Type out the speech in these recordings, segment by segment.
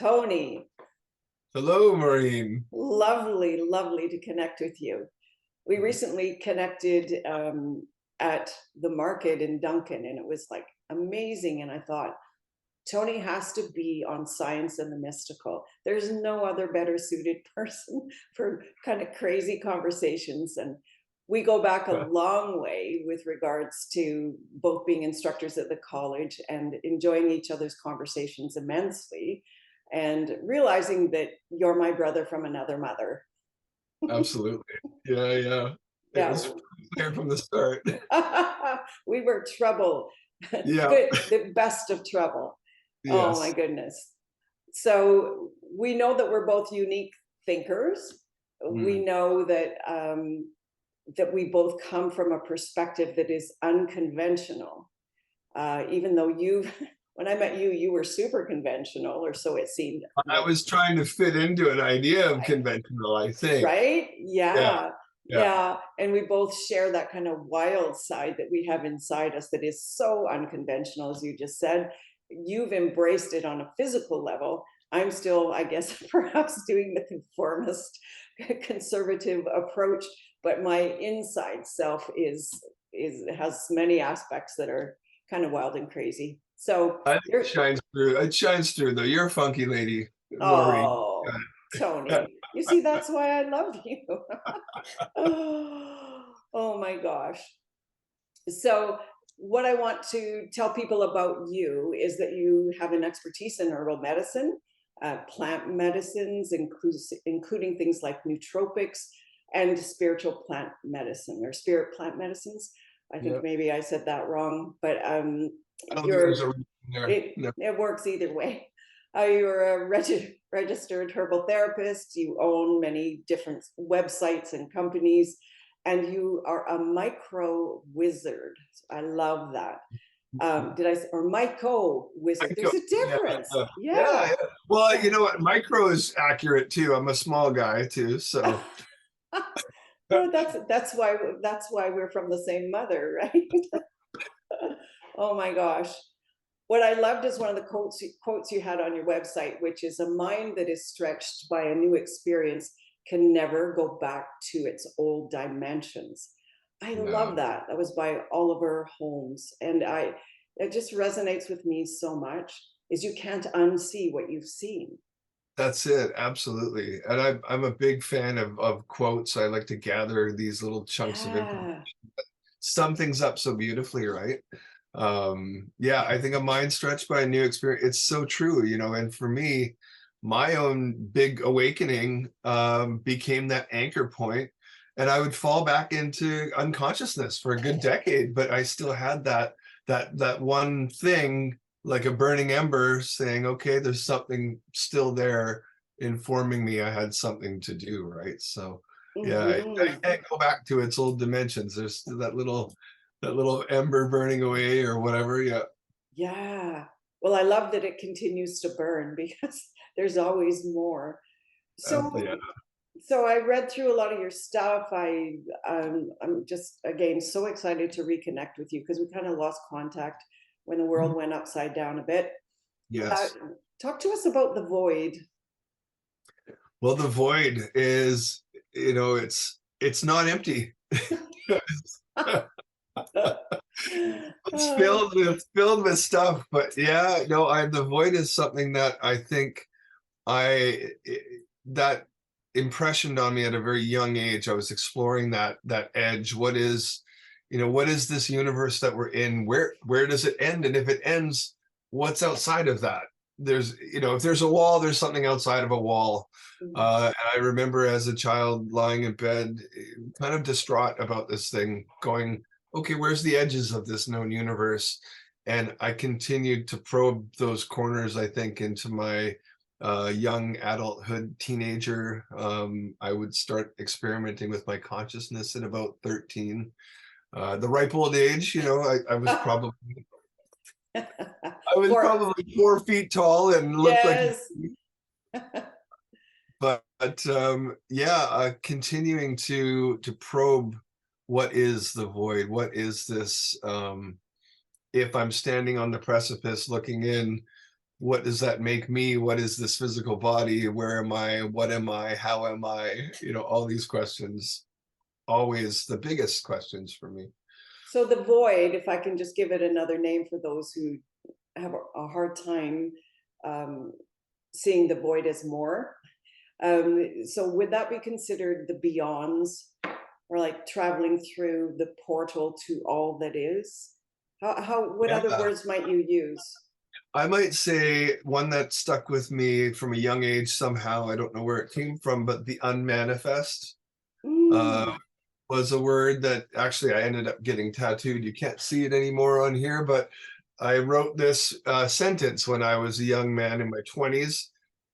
Tony, Hello, Maureen. lovely, lovely to connect with you. We recently connected at the market in Duncan, and it was like amazing. And I thought, Tony has to be on Science and the Mystical. There's no other better suited person for kind of crazy conversations. And we go back a long way with regards to both being instructors at the college and enjoying each other's conversations immensely, and realizing that you're my brother from another mother. Absolutely. Yeah, yeah. It Yeah. was clear from the start. We were trouble. Yeah. Good, the best of trouble. Oh my Yes. goodness. So we know that we're both unique thinkers. We Mm. know that that we both come from a perspective that is unconventional. Even though you, when I met you, you were super conventional, or so it seemed. I was trying to fit into an idea of I, conventional, I think. right? Yeah, Yeah. yeah. Yeah. And we both share that kind of wild side that we have inside us that is so unconventional, as you just said. You've embraced it on a physical level. I'm still, I guess, perhaps doing the conformist, conservative approach, but my inside self is has many aspects that are kind of wild and crazy. So I think it you're, shines through. It shines through, though. You're a funky lady, Maureen. oh, Tony, you see, that's why I love you. Oh my gosh. So, what I want to tell people about you is that you have an expertise in herbal medicine, plant medicines, including things like nootropics and spiritual plant medicine or spirit plant medicines. I think Yeah. maybe I said that wrong, but I don't think there's a you're reason there. it No. it works either way. You're a registered herbal therapist. You own many different websites and companies, and you are a micro wizard. I love that. Did I say, or myco wizard? There's a Yeah, difference. yeah, Yeah. yeah. Well, you Yeah. know what? Micro is accurate too. I'm a small guy too, so. Well, that's why we're from the same mother, right? Oh my gosh. What I loved is one of the quotes you had on your website, which is, a mind that is stretched by a new experience can never go back to its old dimensions. I No. love that. That was by Oliver Holmes. And it just resonates with me so much, is you can't unsee what you've seen. That's it, absolutely. And I'm a big fan of quotes. I like to gather these little chunks of information. Yeah. Sum things up so beautifully, right? Yeah, I think a mind stretched by a new experience, it's so true, and for me, my own big awakening became that anchor point, and I would fall back into unconsciousness for a good decade, but I still had that one thing, like a burning ember saying, okay, there's something still there informing me I had something to do, right? So yeah, I Hmm. can't go back to its old dimensions. There's still that little ember burning away or whatever. Yeah. Yeah. Well, I love that it continues to burn because there's always more. Yeah. So I read through a lot of your stuff. I'm just, again, so excited to reconnect with you because we kind of lost contact when the world went upside down a bit. Uh, Yes. Talk to us about the void. Well, the void is, it's not empty. It's filled with stuff, but yeah, no, the void is something that I think I that impressioned on me at a very young age. I was exploring that edge. What is this universe that we're in? Where does it end? And if it ends, what's outside of that? If there's a wall, there's something outside of a wall. And I remember as a child lying in bed, kind of distraught about this thing, going, okay, where's the edges of this known universe? And I continued to probe those corners, I think, into my young adulthood, teenager. I would start experimenting with my consciousness at about 13. The ripe old age, I was probably I was For probably 4 feet tall and looked like, yes. but yeah, continuing to probe what is the void, what is this? If I'm standing on the precipice looking in, what does that make me? What is this physical body? Where am I? What am I? How am I? All these questions, always the biggest questions for me. So the void, if I can just give it another name for those who have a hard time um, seeing the void as more. So would that be considered the beyonds, or like traveling through the portal to all that is? What other Yeah. words might you use? I might say one that stuck with me from a young age somehow. I don't know where it came from, but the unmanifest Mm, was a word that actually I ended up getting tattooed. You can't see it anymore on here, but I wrote this sentence when I was a young man in my 20s,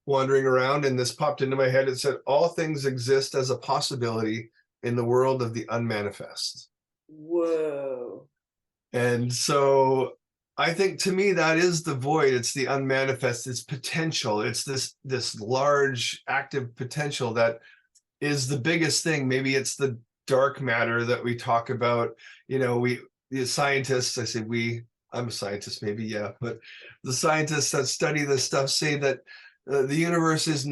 wandering around, and this popped into my head. It said, "All things exist as a possibility in the world of the unmanifest." whoa. And so I think to me that is the void. It's the unmanifest, it's potential. It's this large active potential that is the biggest thing. Maybe it's the dark matter that we talk about. The scientists, I say we, I'm a scientist, maybe, yeah, but the scientists that study this stuff say that the universe is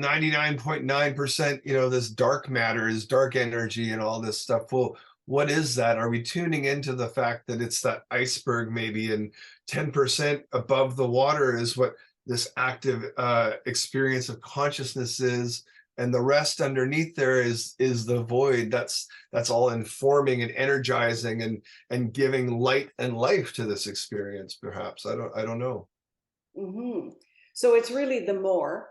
99.9%, this dark matter, is dark energy and all this stuff. Well, what is that? Are we tuning into the fact that it's that iceberg maybe, and 10% above the water is what this active experience of consciousness is, and the rest underneath there is the void that's all informing and energizing and giving light and life to this experience, perhaps. I don't know. Hmm. So it's really the more.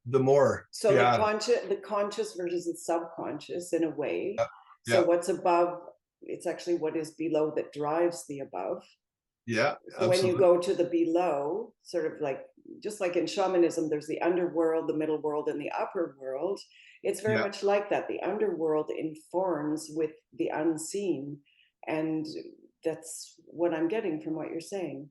The more, So yeah, the conscious versus the subconscious in a way. yeah, So yeah, what's above, it's actually what is below that drives the above. yeah, So when you absolutely, go to the below, sort of like, just like in shamanism, there's the underworld, the middle world, and the upper world. It's very yeah. much like that. The underworld informs with the unseen. And that's what I'm getting from what you're saying.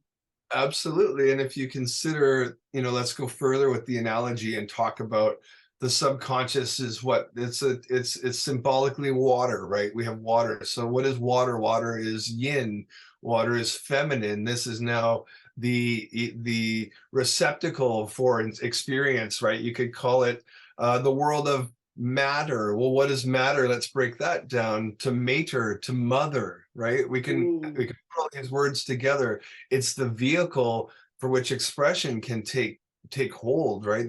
Absolutely. And if you consider, let's go further with the analogy and talk about the subconscious is what it's symbolically water, right? We have water. So what is water? Water is yin, water is feminine. This is now the receptacle for experience, right? You could call it the world of matter. Well, what is matter? Let's break that down to mater, to mother, right? We can Mm, we can put all these words together. It's the vehicle for which expression can take hold, right?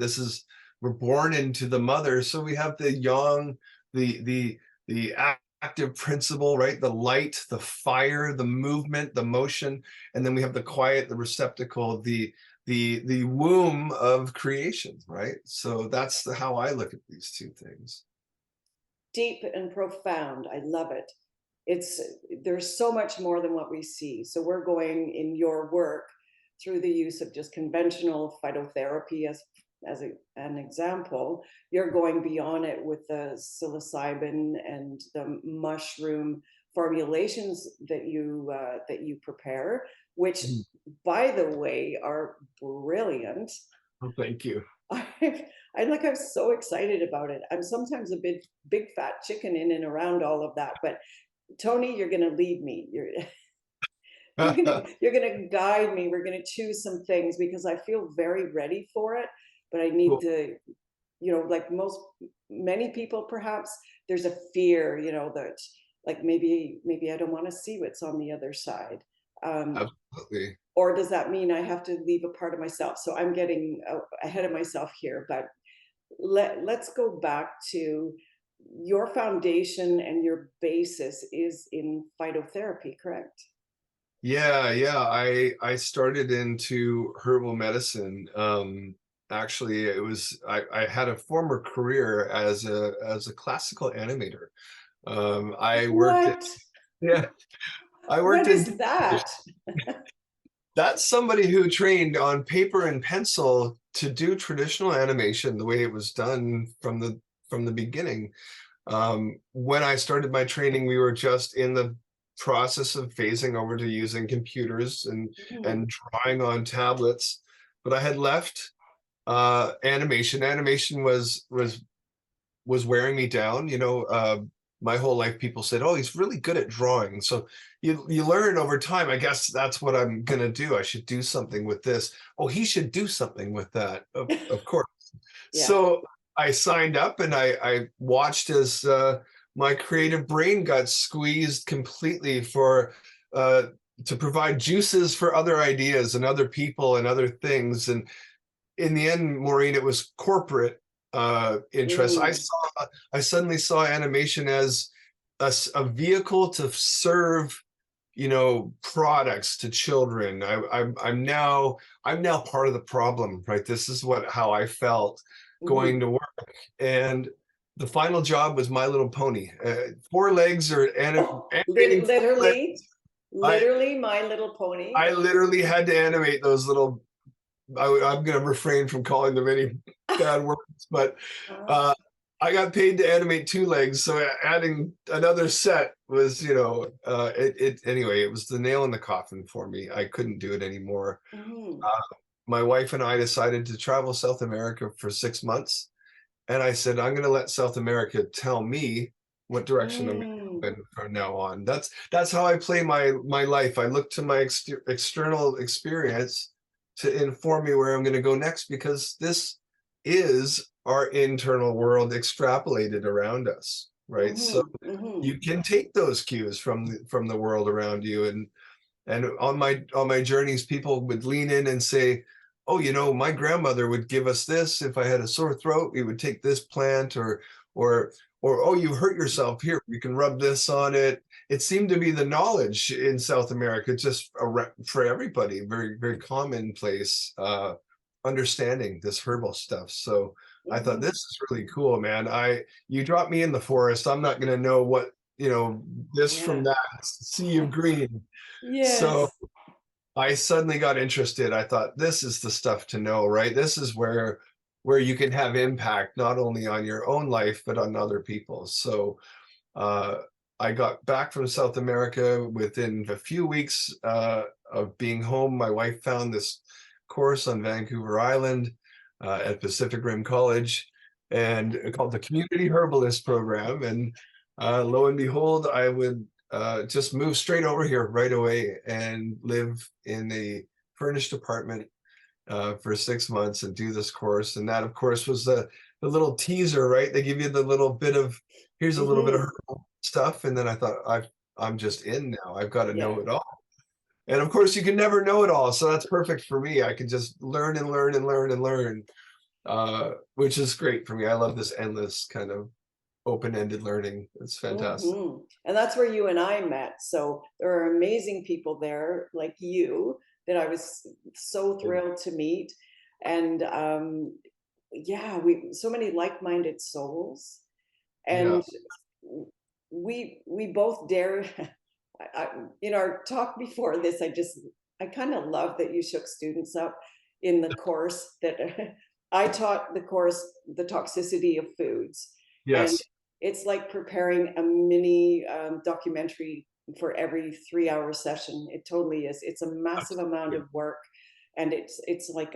We're born into the mother, so we have the yang, the active principle, right? The light, the fire, the movement, the motion, and then we have the quiet, the receptacle, the womb of creation, right? So that's how I look at these two things. deep and profound. I love it. It's There's so much more than what we see. So we're going in your work through the use of just conventional phytotherapy an example. You're going beyond it with the psilocybin and the mushroom formulations that you prepare, which, Mhm. by the way, are brilliant. Oh, thank you. I'm so excited about it. I'm sometimes a big fat chicken in and around all of that, but Tony, you're going to lead me. You're going to guide me. We're going to choose some things because I feel very ready for it, but I need Cool. to, like many people, perhaps there's a fear, that like maybe I don't want to see what's on the other side. Absolutely. Or does that mean I have to leave a part of myself? So I'm getting ahead of myself here, but let's go back to your foundation and your basis is in phytotherapy, correct? Yeah, yeah. I started into herbal medicine. Actually, I had a former career as a classical animator. I worked in, What? yeah, I worked What in is that? that's somebody who trained on paper and pencil to do traditional animation the way it was done from the beginning. When I started my training, we were just in the process of phasing over to using computers Mhm. and drawing on tablets. But I had left animation. Animation was wearing me down. my whole life people said, oh, he's really good at drawing. So you learn over time. I guess that's what I'm gonna do. I should do something with this. Oh, he should do something with that. Of course. Yeah. So I signed up and I watched as my creative brain got squeezed completely for to provide juices for other ideas and other people and other things. And in the end, Maureen, it was corporate interests. Mm. I suddenly saw animation as a vehicle to serve, products to children. I'm now part of the problem, right? This is how I felt Mhm. going to work. And the final job was My Little Pony. 4 legs or Oh, animating 4 legs. literally, I literally My Little Pony. I literally had to animate those little. I'm going to refrain from calling them any bad words, but Uh, uh, I got paid to animate 2 legs, so adding another set was, anyway, it was the nail in the coffin for me. I couldn't do it anymore. mhm. My wife and I decided to travel South America for 6 months, and I said, I'm going to let South America tell me what direction I'm Mm. going from now on. That's how I play my life. I look to my external experience to inform me where I'm going to go next, because this is our internal world extrapolated around us, right? So Mhm. Mhm. you can take those cues from the world around you, and on my journeys, people would lean in and say, oh, my grandmother would give us this. If I had a sore throat, we would take this plant, or oh, you hurt yourself, here, you can rub this on it. It seemed to be the knowledge in South America, just for everybody, very, very commonplace understanding this herbal stuff. So I thought, Mhm. this is really cool, man. You drop me in the forest, I'm not going to know what, this from Yeah. that sea of green. So Yes. I suddenly got interested. I thought, this is the stuff to know, right? This is where you can have impact not only on your own life but on other people's. So uh, I got back from South America within a few weeks of being home. My wife found this course on Vancouver Island at Pacific Rim College, and called the Community Herbalist Program. And lo and behold, I would just move straight over here right away and live in a furnished apartment for 6 months and do this course. And that, of course, was the little teaser, right? They give you the little bit of, here's a little bit of Mhm. herbal stuff. And then I thought, I'm just in now. I've got to Yeah. know it all. And of course, you can never know it all. So that's perfect for me. I can just learn and learn and learn and learn, which is great for me. I love this endless kind of open-ended learning. It's fantastic. Mhm. And that's where you and I met. So there are amazing people there like you that I was so thrilled to meet. And yeah, we so many like-minded souls. Yeah. And we both dare in our talk before this, I kind of love that you shook students up in the course that I taught the course, the toxicity of foods. And Yes. it's like preparing a mini documentary for every 3 hour session. It totally is. It's a massive amount Absolutely. of work, and it's like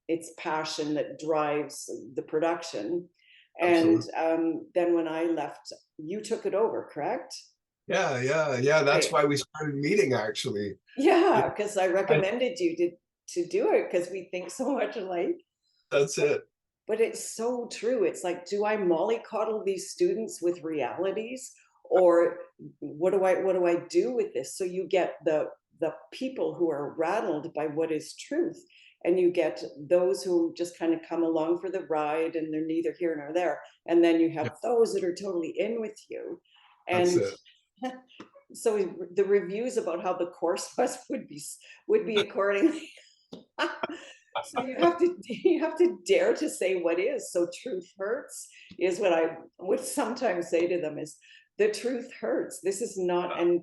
it's passion that drives the production. And Absolutely. then when I left, you took it over, correct? Yeah, yeah, yeah. That's Right. why we started meeting, actually. Yeah, Yeah, because I I, recommended you to do it because we think so much alike. that's it. But it's so true. It's like, do I mollycoddle these students with realities, or what do I do with this? So you get the people who are rattled by what is truth, and you get those who just kind of come along for the ride and they're neither here nor there, and then you Yeah, have those that are totally in with you. that's And it. so the reviews about how the course was would be accordingly. So you have to dare to say what is. So truth hurts is what I would sometimes say to them is, the truth hurts. This is not. And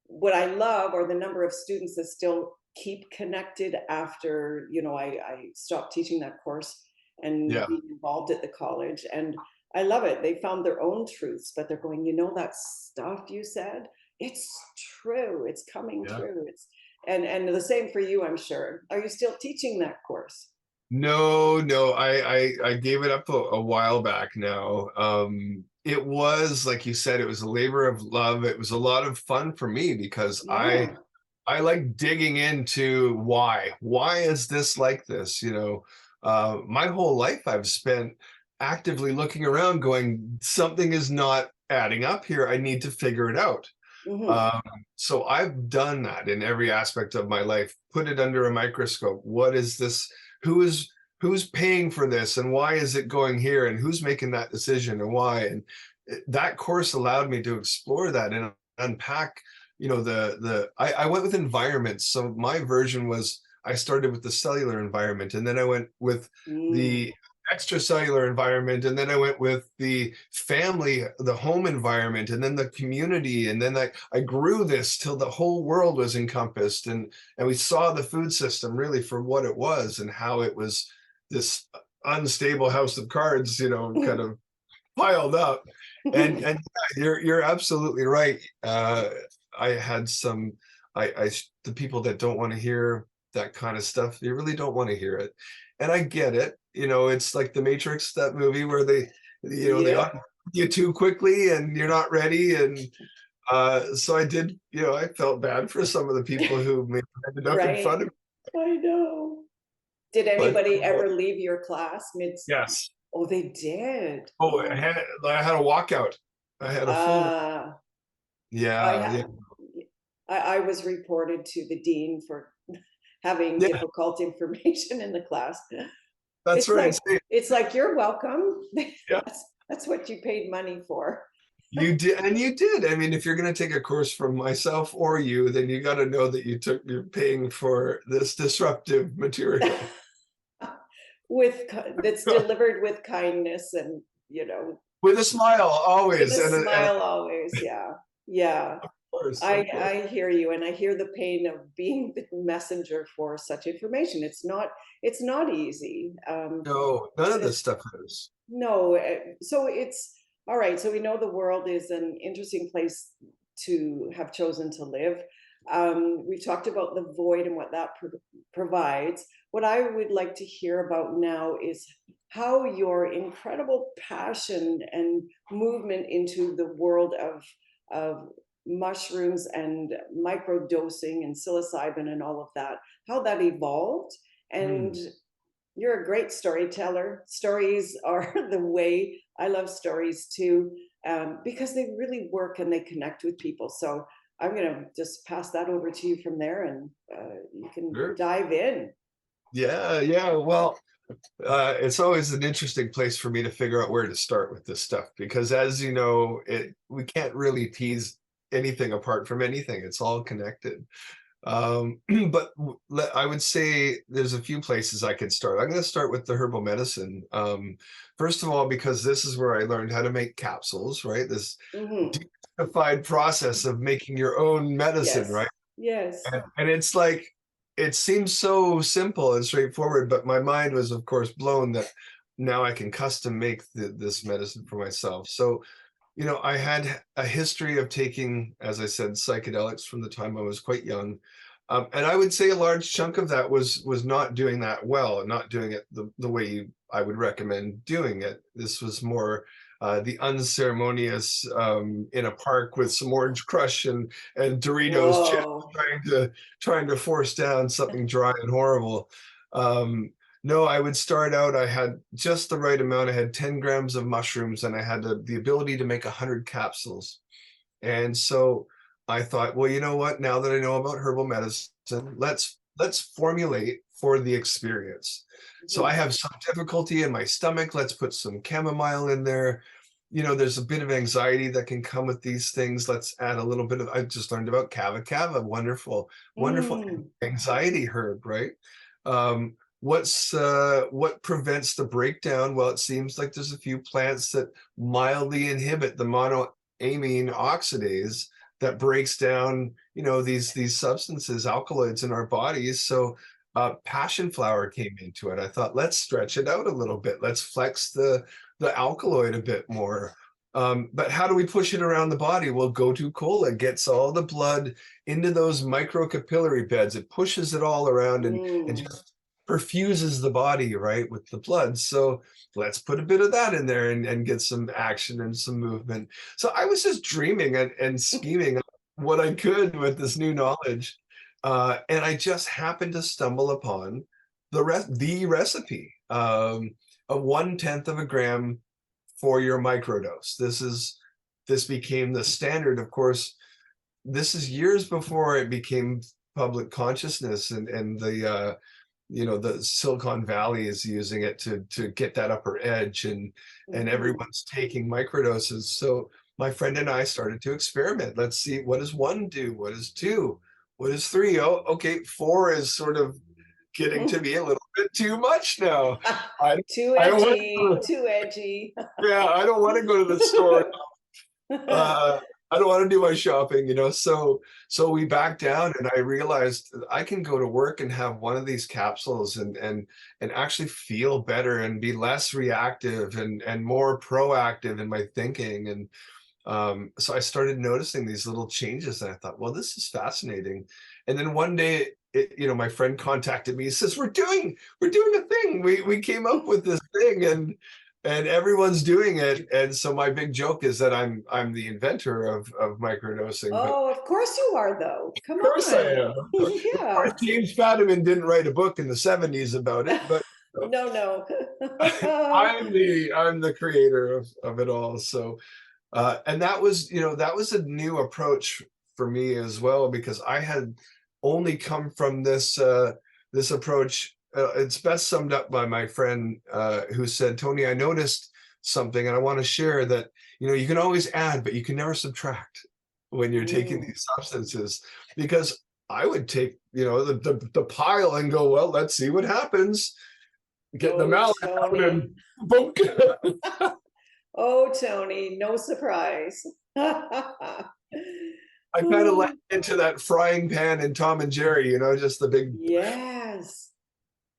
what I love are the number of students that still keep connected after, I stopped teaching that course and Yeah, being involved at the college. And I love it. They found their own truths, but they're going, that stuff you said, it's true. It's coming yeah. true. And the same for you, I'm sure. Are you still teaching that course? No, I gave it up a while back now. It was, like you said, it was a labor of love. It was a lot of fun for me because Yeah. I like digging into why is this like this, you know? My whole life I've spent actively looking around going, something is not adding up here. I need to figure it out. Hmm. Um, so I've done that in every aspect of my life, put it under a microscope. What is this? Who is who's paying for this and why is it going here and who's making that decision and why? And that course allowed me to explore that and unpack, you know, I went with environments. So my version was I started with the cellular environment and then I went with Mm. the extracellular environment and then I went with the family, the home environment, and then the community, and then I grew this till the whole world was encompassed, and we saw the food system really for what it was and how it was this unstable house of cards, you know, kind of piled up. And yeah, you're absolutely right. I had some I the people that don't want to hear that kind of stuff, they really don't want to hear it. And I get it. You know, it's like the Matrix, that movie where you know, they Yeah. on you too quickly and you're not ready. And so I did, you know, I felt bad for some of the people who maybe ended up in front Right. of me, I know. Did but anybody ever leave your class mid? yes. Oh, they did. Oh, Oh, I had a walkout. I had a full, uh, I yeah, yeah, ha- I was reported to the dean for having yeah, difficult information in the class. that's It's right. like See, it's like you're welcome. yeah. That's what you paid money for. You did, and you did. I mean, if you're going to take a course from myself or you, then you got to know that you're paying for this disruptive material. That's delivered with kindness and With a smile, with a always, and smile always. Yeah. Yeah. of course, I of course. I hear you, and I hear the pain of being the messenger for such information. It's not easy. No, none of To this stuff is. No, so it's all right. So we know the world is an interesting place to have chosen to live. We've talked about the void and what that provides. What I would like to hear about now is how your incredible passion and movement into the world of mushrooms and microdosing and psilocybin and all of that, how that evolved. And Hmm. you're a great storyteller. Stories are the way. I love stories too, because they really work and they connect with people. So I'm going to just pass that over to you from there, and you can Sure. dive in. Yeah, yeah. Well, it's always an interesting place for me to figure out where to start with this stuff because, as you know, we can't really tease anything apart from anything. It's all connected. But I would say there's a few places I could start. I'm going to start with the herbal medicine. First of all, because this is where I learned how to make capsules, right? This Hmm. demystified process of making your own medicine, Yes. right? Yes. And it's like, it seems so simple and straightforward, but my mind was, of course, blown that now I can custom make this medicine for myself. So, you know, I had a history of taking, as I said, psychedelics from the time I was quite young. And I would say a large chunk of that was not doing that well and not doing it the way I would recommend doing it. This was more the unceremonious in a park with some orange crush and Doritos chips Whoa. trying to force down something dry and horrible. Um, no, I would start out, I had just the right amount. I had 10 grams of mushrooms and I had the ability to make 100 capsules. And so I thought, well, you know what? Now that I know about herbal medicine, let's formulate for the experience. So I Mhm. have some difficulty in my stomach. Let's put some chamomile in there. You know, there's a bit of anxiety that can come with these things. Let's add a little bit of, I just learned about kava kava, wonderful, wonderful Mm. anxiety herb, right? What prevents the breakdown? Well, it seems like there's a few plants that mildly inhibit the monoamine oxidase that breaks down, you know, these substances, alkaloids in our bodies. So passion flower came into it. I thought, let's stretch it out a little bit. Let's flex the alkaloid a bit more. But how do we push it around the body? Well, gotu kola gets all the blood into those microcapillary beds. It pushes it all around and Mm. just perfuses the body, right, with the blood. So let's put a bit of that in there and get some action and some movement. So I was just dreaming and scheming what I could with this new knowledge. And I just happened to stumble upon the recipe, a 1/10 of a gram for your microdose. This became the standard. Of course, this is years before it became public consciousness, and the the Silicon Valley is using it to get that upper edge, and everyone's taking microdoses. So my friend and I started to experiment. Let's see, what does 1 do? What does 2? What is 3? Oh, okay, 4 is sort of getting to be a little bit too much now. I, Too I don't edgy, want to, too edgy. yeah, I don't want to go to the store. I don't want to do my shopping, so we backed down, and I realized I can go to work and have one of these capsules and actually feel better and be less reactive and more proactive in my thinking. And so I started noticing these little changes, and I thought, well, this is fascinating. And then one day, my friend contacted me. He says, we're doing a thing. We came up with this thing, and everyone's doing it. And so my big joke is that I'm the inventor of microdosing. But Oh, of course you are, though. Come of course I on. am. Of Yeah. course, James Fadiman didn't write a book in the 70s about it, but No. I'm the creator of it all. So and that was a new approach for me as well, because I had only come from this approach. It's best summed up by my friend who said, Tony, I noticed something, and I want to share that you can always add, but you can never subtract when you're taking these substances. Because I would take the pile and go, well, let's see what happens. Get the mallet out and boom. Oh, Tony, no surprise. I kind of went into that frying pan in Tom and Jerry, just the big. Yes.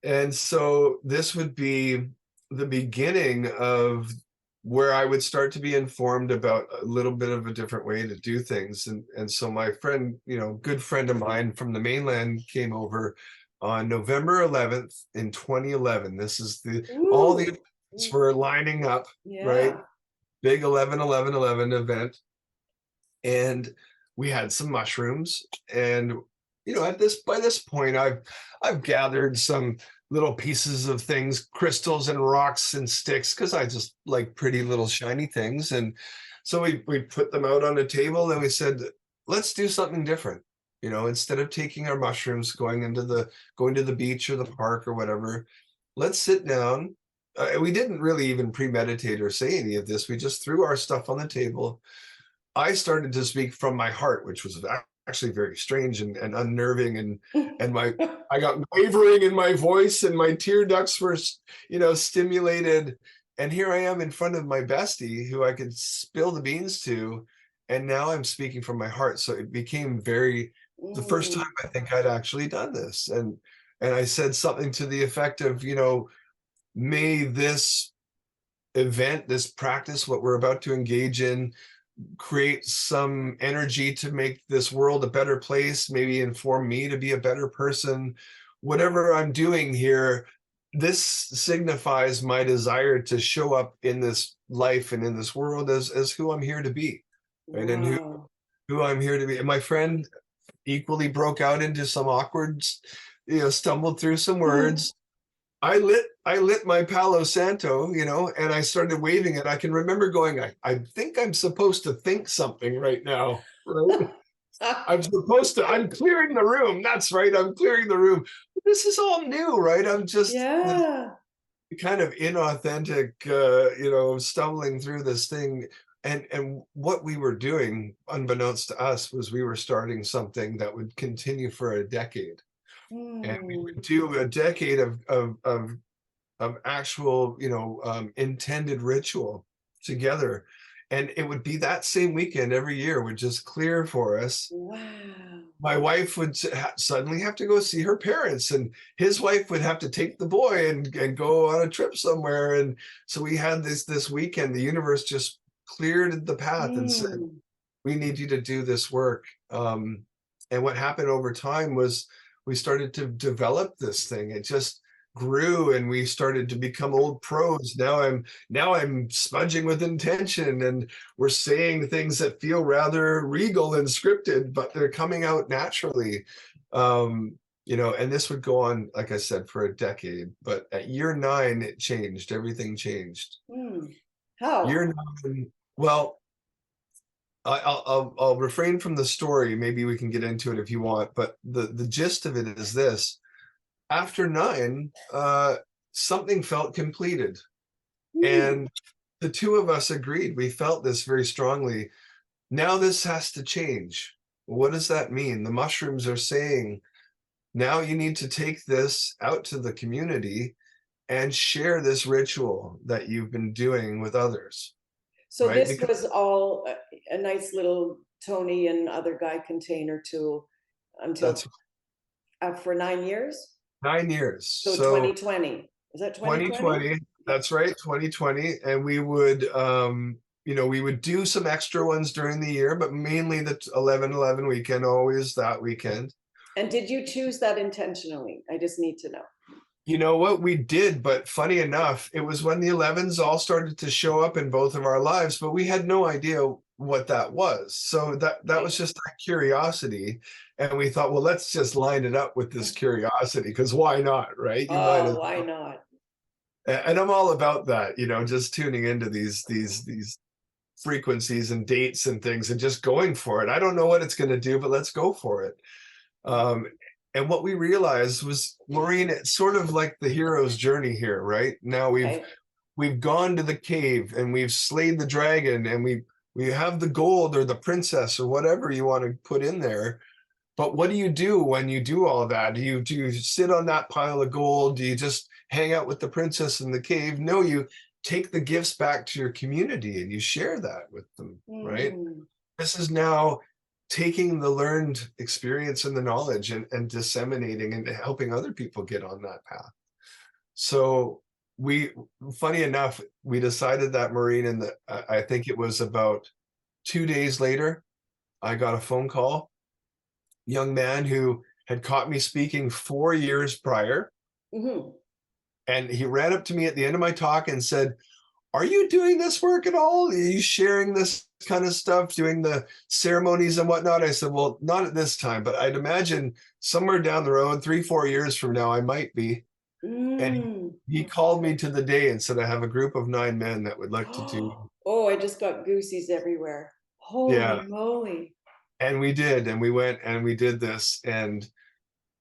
And so this would be the beginning of where I would start to be informed about a little bit of a different way to do things. And so my friend, good friend of mine from the mainland, came over on November 11th in 2011. This is all the events were lining up, right? Big 11-11-11 event. And we had some mushrooms, and by this point I've gathered some little pieces of things, crystals and rocks and sticks, because I just like pretty little shiny things. And so we put them out on a table, and we said, let's do something different. Instead of taking our mushrooms, going to the beach or the park or whatever, let's sit down. We didn't really even premeditate or say any of this. We just threw our stuff on the table. I started to speak from my heart, which was actually very strange and unnerving, and I got wavering in my voice, and my tear ducts were stimulated. And here I am in front of my bestie, who I could spill the beans to, and now I'm speaking from my heart. So it became the first time I think I'd actually done this, and I said something to the effect of, may this event, this practice, what we're about to engage in, create some energy to make this world a better place, maybe inform me to be a better person. Whatever I'm doing here, this signifies my desire to show up in this life and in this world as who I'm here to be, right? And who I'm here to be. And my friend equally broke out into some awkward, stumbled through some words. I lit my Palo Santo, and I started waving it. I can remember going, I think I'm supposed to think something right now, right? I'm clearing the room. That's right, I'm clearing the room. This is all new, right? I'm just kind of inauthentic, stumbling through this thing. And what we were doing, unbeknownst to us, was we were starting something that would continue for a decade. And we would do a decade of actual, intended ritual together. And it would be that same weekend every year would just clear for us. Wow. My wife would suddenly have to go see her parents, and his wife would have to take the boy and go on a trip somewhere. And so we had this weekend, the universe just cleared the path and said, we need you to do this work. And what happened over time was we started to develop this thing. It just grew and we started to become old pros. Now I'm smudging with intention, and we're saying things that feel rather regal and scripted, but they're coming out naturally. And this would go on, like I said, for a decade. But at year 9, it changed. Everything changed. How? Year 9, well, I'll refrain from the story. Maybe we can get into it if you want. But the gist of it is this: after 9, something felt completed, and the two of us agreed. We felt this very strongly. Now this has to change. What does that mean? The mushrooms are saying, now you need to take this out to the community and share this ritual that you've been doing with others, So right? this Because was all a nice little Tony and other guy container tool until that's for 9 years. 9 years. So So 2020, is that 2020? 2020, that's right, 2020. And we would, we would do some extra ones during the year, but mainly the 11/11 weekend, always that weekend. And did you choose that intentionally? I just need to know. You know what, we did, but funny enough, it was when the 11s all started to show up in both of our lives, but we had no idea what that was. So that was just that curiosity. And we thought, well, let's just line it up with this curiosity, because why not, right? You might as Oh, why not? And I'm all about that, just tuning into these frequencies and dates and things and just going for it. I don't know what it's going to do, but let's go for it. And what we realized was, Maureen, it's sort of like the hero's journey here, right? Now we've gone to the cave and we've slayed the dragon, and we have the gold or the princess or whatever you want to put in there. But what do you do when you do all that? Do you sit on that pile of gold? Do you just hang out with the princess in the cave? No, you take the gifts back to your community and you share that with them, right? This is now taking the learned experience and the knowledge and disseminating and helping other people get on that path. So funny enough, we decided that, Maureen, and I think it was about 2 days later, I got a phone call. Young man who had caught me speaking 4 years prior. And he ran up to me at the end of my talk and said, are you doing this work at all? Are you sharing this kind of stuff, doing the ceremonies and whatnot? I said, well, not at this time, but I'd imagine somewhere down the road, 3-4 years from now, I might be. And he called me to the day and said, I have a group of 9 men that would like to do. Oh, I just got goosies everywhere. Holy moly. And we did, and we went and we did this, and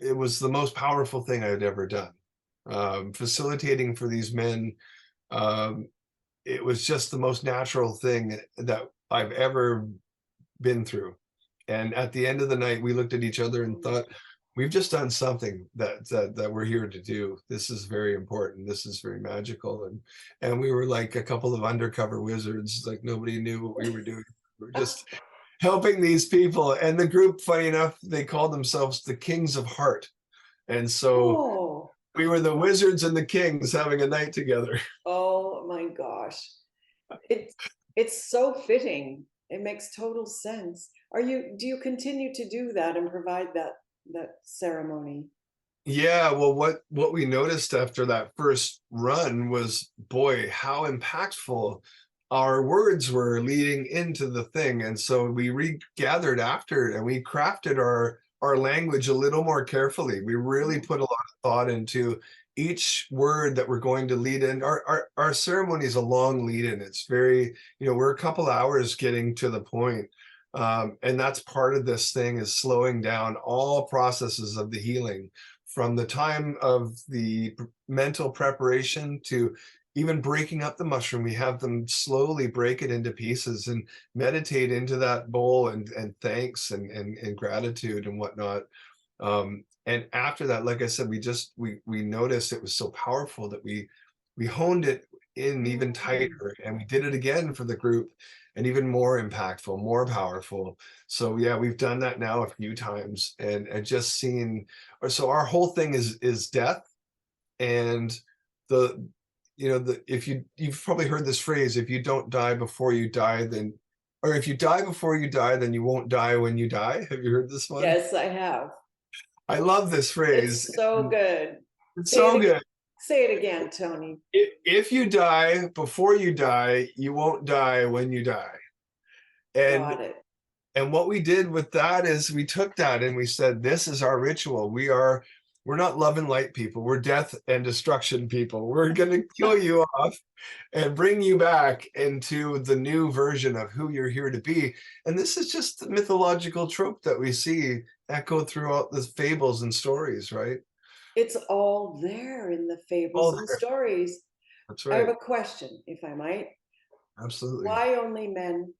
it was the most powerful thing I'd ever done. Facilitating for these men, it was just the most natural thing that I've ever been through. And at the end of the night, we looked at each other and thought, we've just done something that we're here to do. This is very important. This is very magical. And we were like a couple of undercover wizards, like nobody knew what we were doing. We were just helping these people. And the group, funny enough, they called themselves the Kings of Heart. And so we were the wizards and the kings having a night together. Oh my gosh. It's so fitting. It makes total sense. Do you continue to do that and provide that ceremony? Yeah, well, what we noticed after that first run was, boy, how impactful our words were leading into the thing. And so we regathered after it and we crafted our language a little more carefully. We really put a lot of thought into each word that we're going to lead in. Our ceremony is a long lead in. It's very, we're a couple hours getting to the point. And that's part of this thing, is slowing down all processes of the healing, from the time of the mental preparation to even breaking up the mushroom. We have them slowly break it into pieces and meditate into that bowl and thanks and gratitude and whatnot. And after that, like I said, we noticed it was so powerful that we honed it in even tighter, and we did it again for the group, and even more impactful, more powerful. So yeah, we've done that now a few times, and just seen. So our whole thing is death, and if you've probably heard this phrase, if you don't die before you die, then, or if you die before you die, then you won't die when you die. Have you heard this one? Yes, I have. I love this phrase. It's so good. It's so good. Say it again, Tony. If you die before you die, you won't die when you die. And Got it. and what we did with that is we took that and we said, this is our ritual. We're not love and light people. We're death and destruction people. We're going to kill you off and bring you back into the new version of who you're here to be. And this is just the mythological trope that we see echo throughout the fables and stories, right? It's all there in the All fables and there. stories. That's I have right. a question, if I might. Absolutely. Why only men?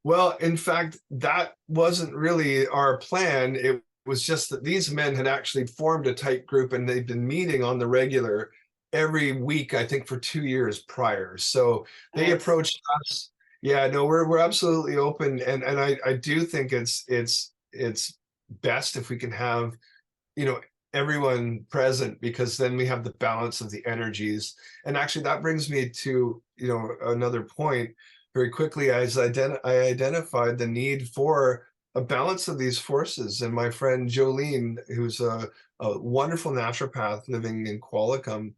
Well, in fact, that wasn't really our plan. It was just that these men had actually formed a tight group and they'd been meeting on the regular every week, I think, for 2 years prior. So they I see. approached us. Yeah, no, we're absolutely open, and I do think it's best if we can have, you know, everyone present, because then we have the balance of the energies. And actually that brings me to, you know, another point very quickly. As I identified the need for a balance of these forces, and my friend Jolene, who's a wonderful naturopath living in Qualicum,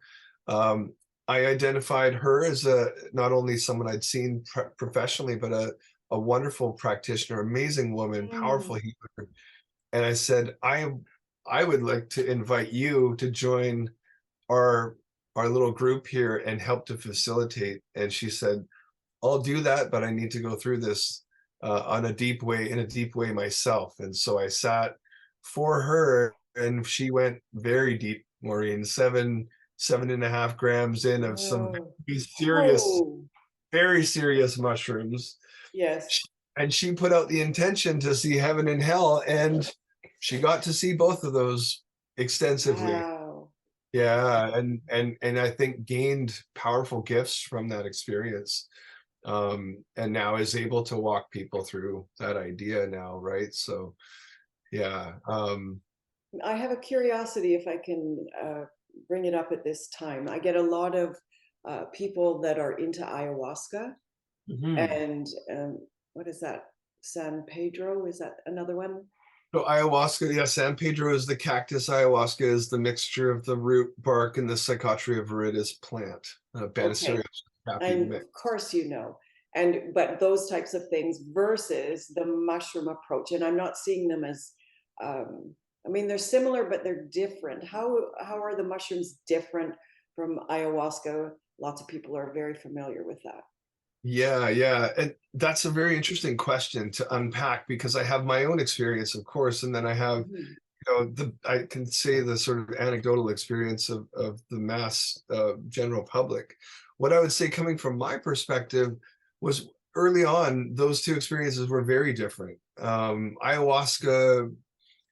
I identified her as a not only someone I'd seen professionally, but a wonderful practitioner, amazing woman, powerful Mm. healer. And I said, I would like to invite you to join our our little group here and help to facilitate. And she said, I'll do that, but I need to go through this in a deep way myself. And so I sat for her, and she went very deep, Maureen, 7.5 grams in of some Oh. very serious, Oh, very serious mushrooms. yes. And she put out the intention to see heaven and hell, and she got to see both of those extensively. Wow. Yeah, and I think gained powerful gifts from that experience, and now is able to walk people through that idea now, right? So yeah, I have a curiosity, if I can bring it up at this time. I get a lot of people that are into ayahuasca mhm. and what is that? San Pedro? Is that another one? So ayahuasca, yeah, San Pedro is the cactus. Ayahuasca is the mixture of the root, bark, and the Psychotria viridis plant, Okay. Banisteriopsis capi And mix. of course, you know, and but those types of things versus the mushroom approach. And I'm not seeing them as, I mean, they're similar, but they're different. How are the mushrooms different from ayahuasca? Lots of people are very familiar with that. Yeah, yeah. And that's a very interesting question to unpack, because I have my own experience, of course, and then I have, Mhm. I can say the sort of anecdotal experience of the mass general public. What I would say, coming from my perspective, was early on, those two experiences were very different. Ayahuasca,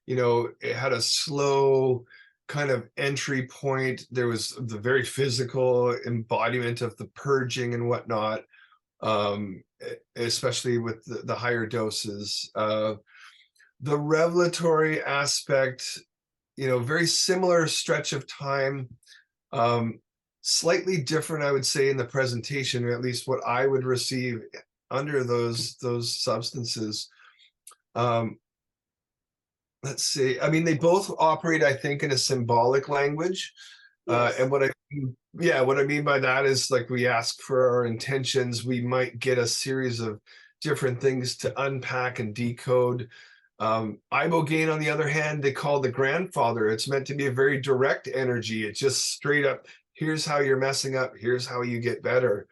it had a slow kind of entry point. There was the very physical embodiment of the purging and whatnot, especially with the higher doses. The revelatory aspect, very similar stretch of time, um, slightly different, I would say, in the presentation, or at least what I would receive under those substances. Um, let's see. I mean, they both operate, I think, in a symbolic language. Yes. And what I mean by that is, like, we ask for our intentions, we might get a series of different things to unpack and decode. Ibogaine, on the other hand, they call the grandfather. It's meant to be a very direct energy. It's just straight up, here's how you're messing up, here's how you get better.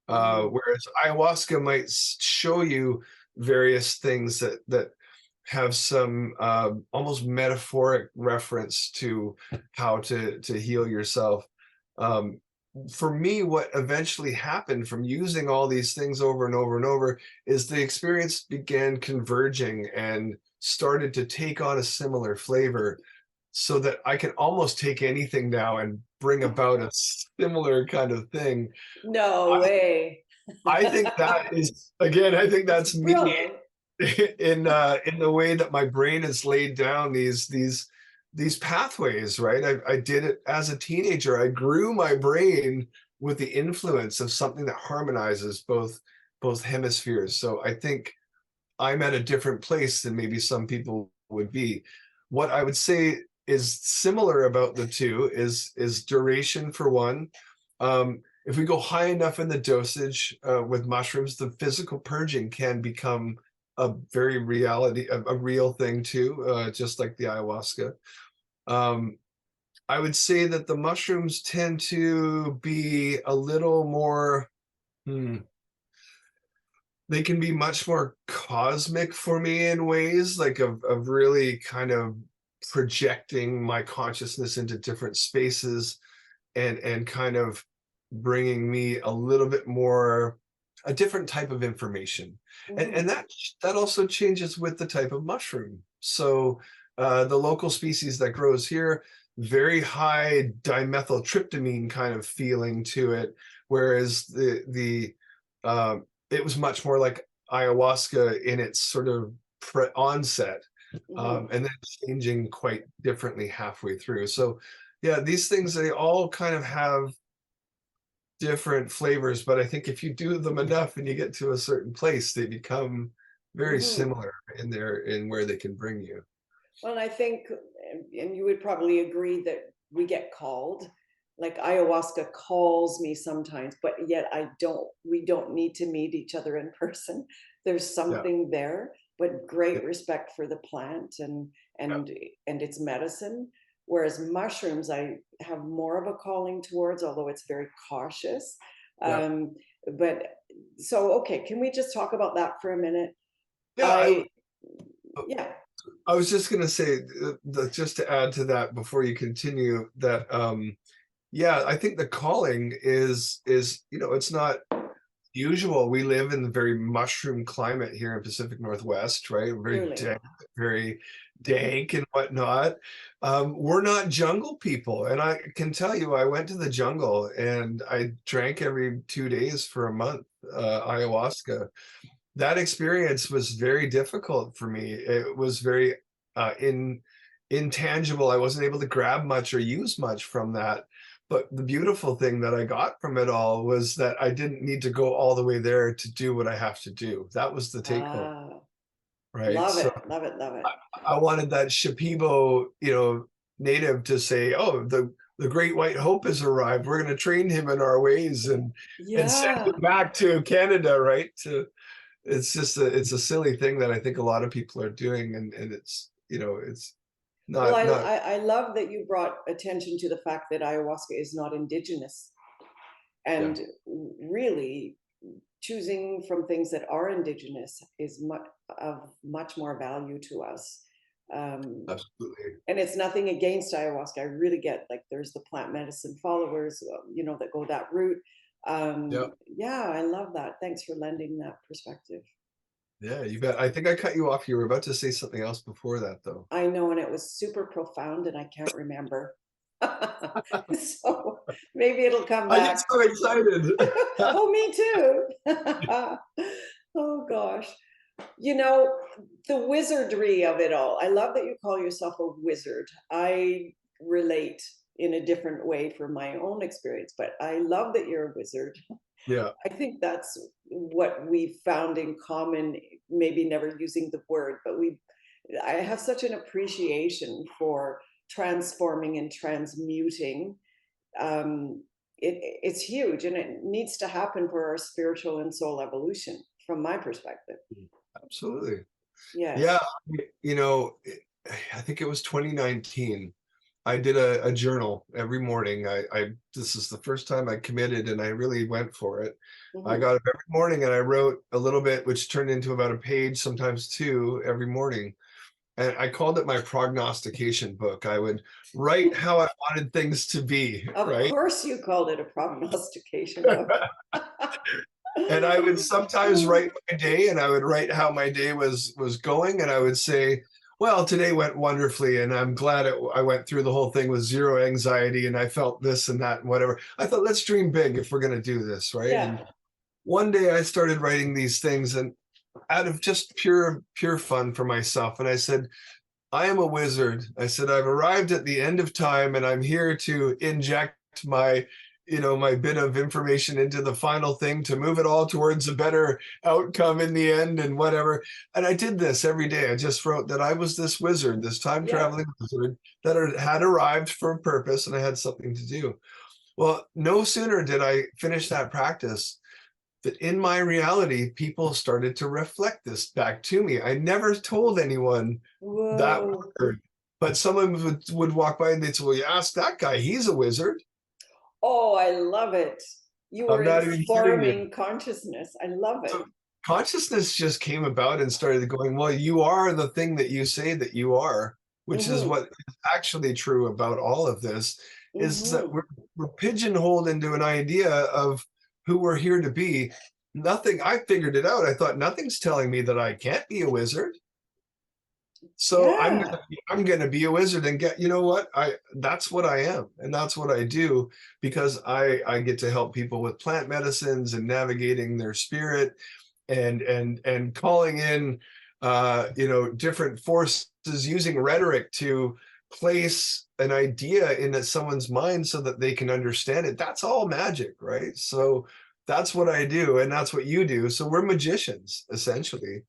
Mm. Whereas ayahuasca might show you various things that have some almost metaphoric reference to how to heal yourself. Um, for me, what eventually happened from using all these things over and over and over is the experience began converging and started to take on a similar flavor, so that I can almost take anything now and bring about a similar kind of thing. No way. I think that is, again, I think It's that's me brilliant. in the way that my brain has laid down these pathways, right? I did it as a teenager. I grew my brain with the influence of something that harmonizes both hemispheres. So I think I'm at a different place than maybe some people would be. What I would say is similar about the two is duration for one. If we go high enough in the dosage with mushrooms, the physical purging can become a very a real thing too, just like the ayahuasca. I would say that the mushrooms tend to be a little more, they can be much more cosmic for me in ways, like of really kind of projecting my consciousness into different spaces and kind of bringing me a little bit more, a different type of information. And that also changes with the type of mushroom. So the local species that grows here, very high dimethyltryptamine kind of feeling to it, whereas the it was much more like ayahuasca in its sort of onset, and then changing quite differently halfway through. So yeah, these things, they all kind of have different flavors, but I think if you do them enough and you get to a certain place, they become very similar in where they can bring you. Well, I think, and you would probably agree that we get called, like ayahuasca calls me sometimes, but yet we don't need to meet each other in person. There's Yeah, something there, but great yeah, respect for the plant yeah, and its medicine. Whereas mushrooms, I have more of a calling towards, although it's very cautious. yeah. Um, but so, okay, can we just talk about that for a minute? Yeah, I, yeah. I was just going to say just to add to that before you continue that yeah, I think the calling is it's not usual. We live in a very mushroom climate here in Pacific Northwest, right? Very Truly. damp, very dank and whatnot. We're not jungle people. And I can tell you, I went to the jungle and I drank every 2 days for a month, ayahuasca. That experience was very difficult for me. It was very intangible. I wasn't able to grab much or use much from that. But the beautiful thing that I got from it all was that I didn't need to go all the way there to do what I have to do. That was the take home, Ah, right? love So it, love it, love it. I wanted that Shipibo, native to say, "Oh, the great white hope has arrived. We're going to train him in our ways and send Yeah. him back to Canada," right? It's just it's a silly thing that I think a lot of people are doing, and it's Well, not I love that you brought attention to the fact that ayahuasca is not indigenous, yeah, and really choosing from things that are indigenous is of much more value to us. Um, absolutely. and it's nothing against ayahuasca. I really get, like, there's the plant medicine followers, that go that route. Yeah, Yeah, I love that. Thanks for lending that perspective. yeah, you bet. I think I cut you off. You were about to say something else before that, though. I know, and it was super profound, and I can't remember. So maybe it'll come I get back. so excited. Oh, me too. Oh gosh. You know, the wizardry of it all. I love that you call yourself a wizard. I relate in a different way from my own experience, but I love that you're a wizard. Yeah, I think that's what we've found in common, maybe never using the word, but I have such an appreciation for transforming and transmuting. It's huge, and it needs to happen for our spiritual and soul evolution, from my perspective. absolutely. Yeah, Yes. you know, I think it was 2019. I did a journal every morning. This is the first time I committed and I really went for it. I Hmm. got up every morning and I wrote a little bit, which turned into about a page, sometimes two, every morning. And I called it my prognostication book. I would write how I wanted things to be, Of right? course, you called it a prognostication book. And I would sometimes write my day and I would write how my day was going, and I would say, well, today went wonderfully and I'm glad I went through the whole thing with zero anxiety and I felt this and that and whatever. I thought, let's dream big if we're going to do this, right? Yeah. And one day I started writing these things, and out of just pure fun for myself, and I said, I am a wizard. I said, I've arrived at the end of time and I'm here to inject my my bit of information into the final thing to move it all towards a better outcome in the end and whatever. And I did this every day. I just wrote that I was this wizard, this time Yeah. traveling wizard that had arrived for a purpose and I had something to do. Well, no sooner did I finish that practice that in my reality, people started to reflect this back to me. I never told anyone that Whoa. word, but someone would walk by and they'd say, well, you ask that guy, he's a wizard. Oh, I love it. You were I'm not even kidding you. informing consciousness. I love it. So consciousness just came about and started going, well, you are the thing that you say that you are, which is Hmm. what is actually true about all of this, is that Hmm. we're pigeonholed into an idea of who we're here to be. Nothing, I figured it out. I thought nothing's telling me that I can't be a wizard. So Yeah. I'm gonna be a wizard and get, you know what? That's what I am, and that's what I do because I get to help people with plant medicines and navigating their spirit and calling in different forces using rhetoric to place an idea into someone's mind so that they can understand it. That's all magic, right? So that's what I do, and that's what you do. So we're magicians, essentially.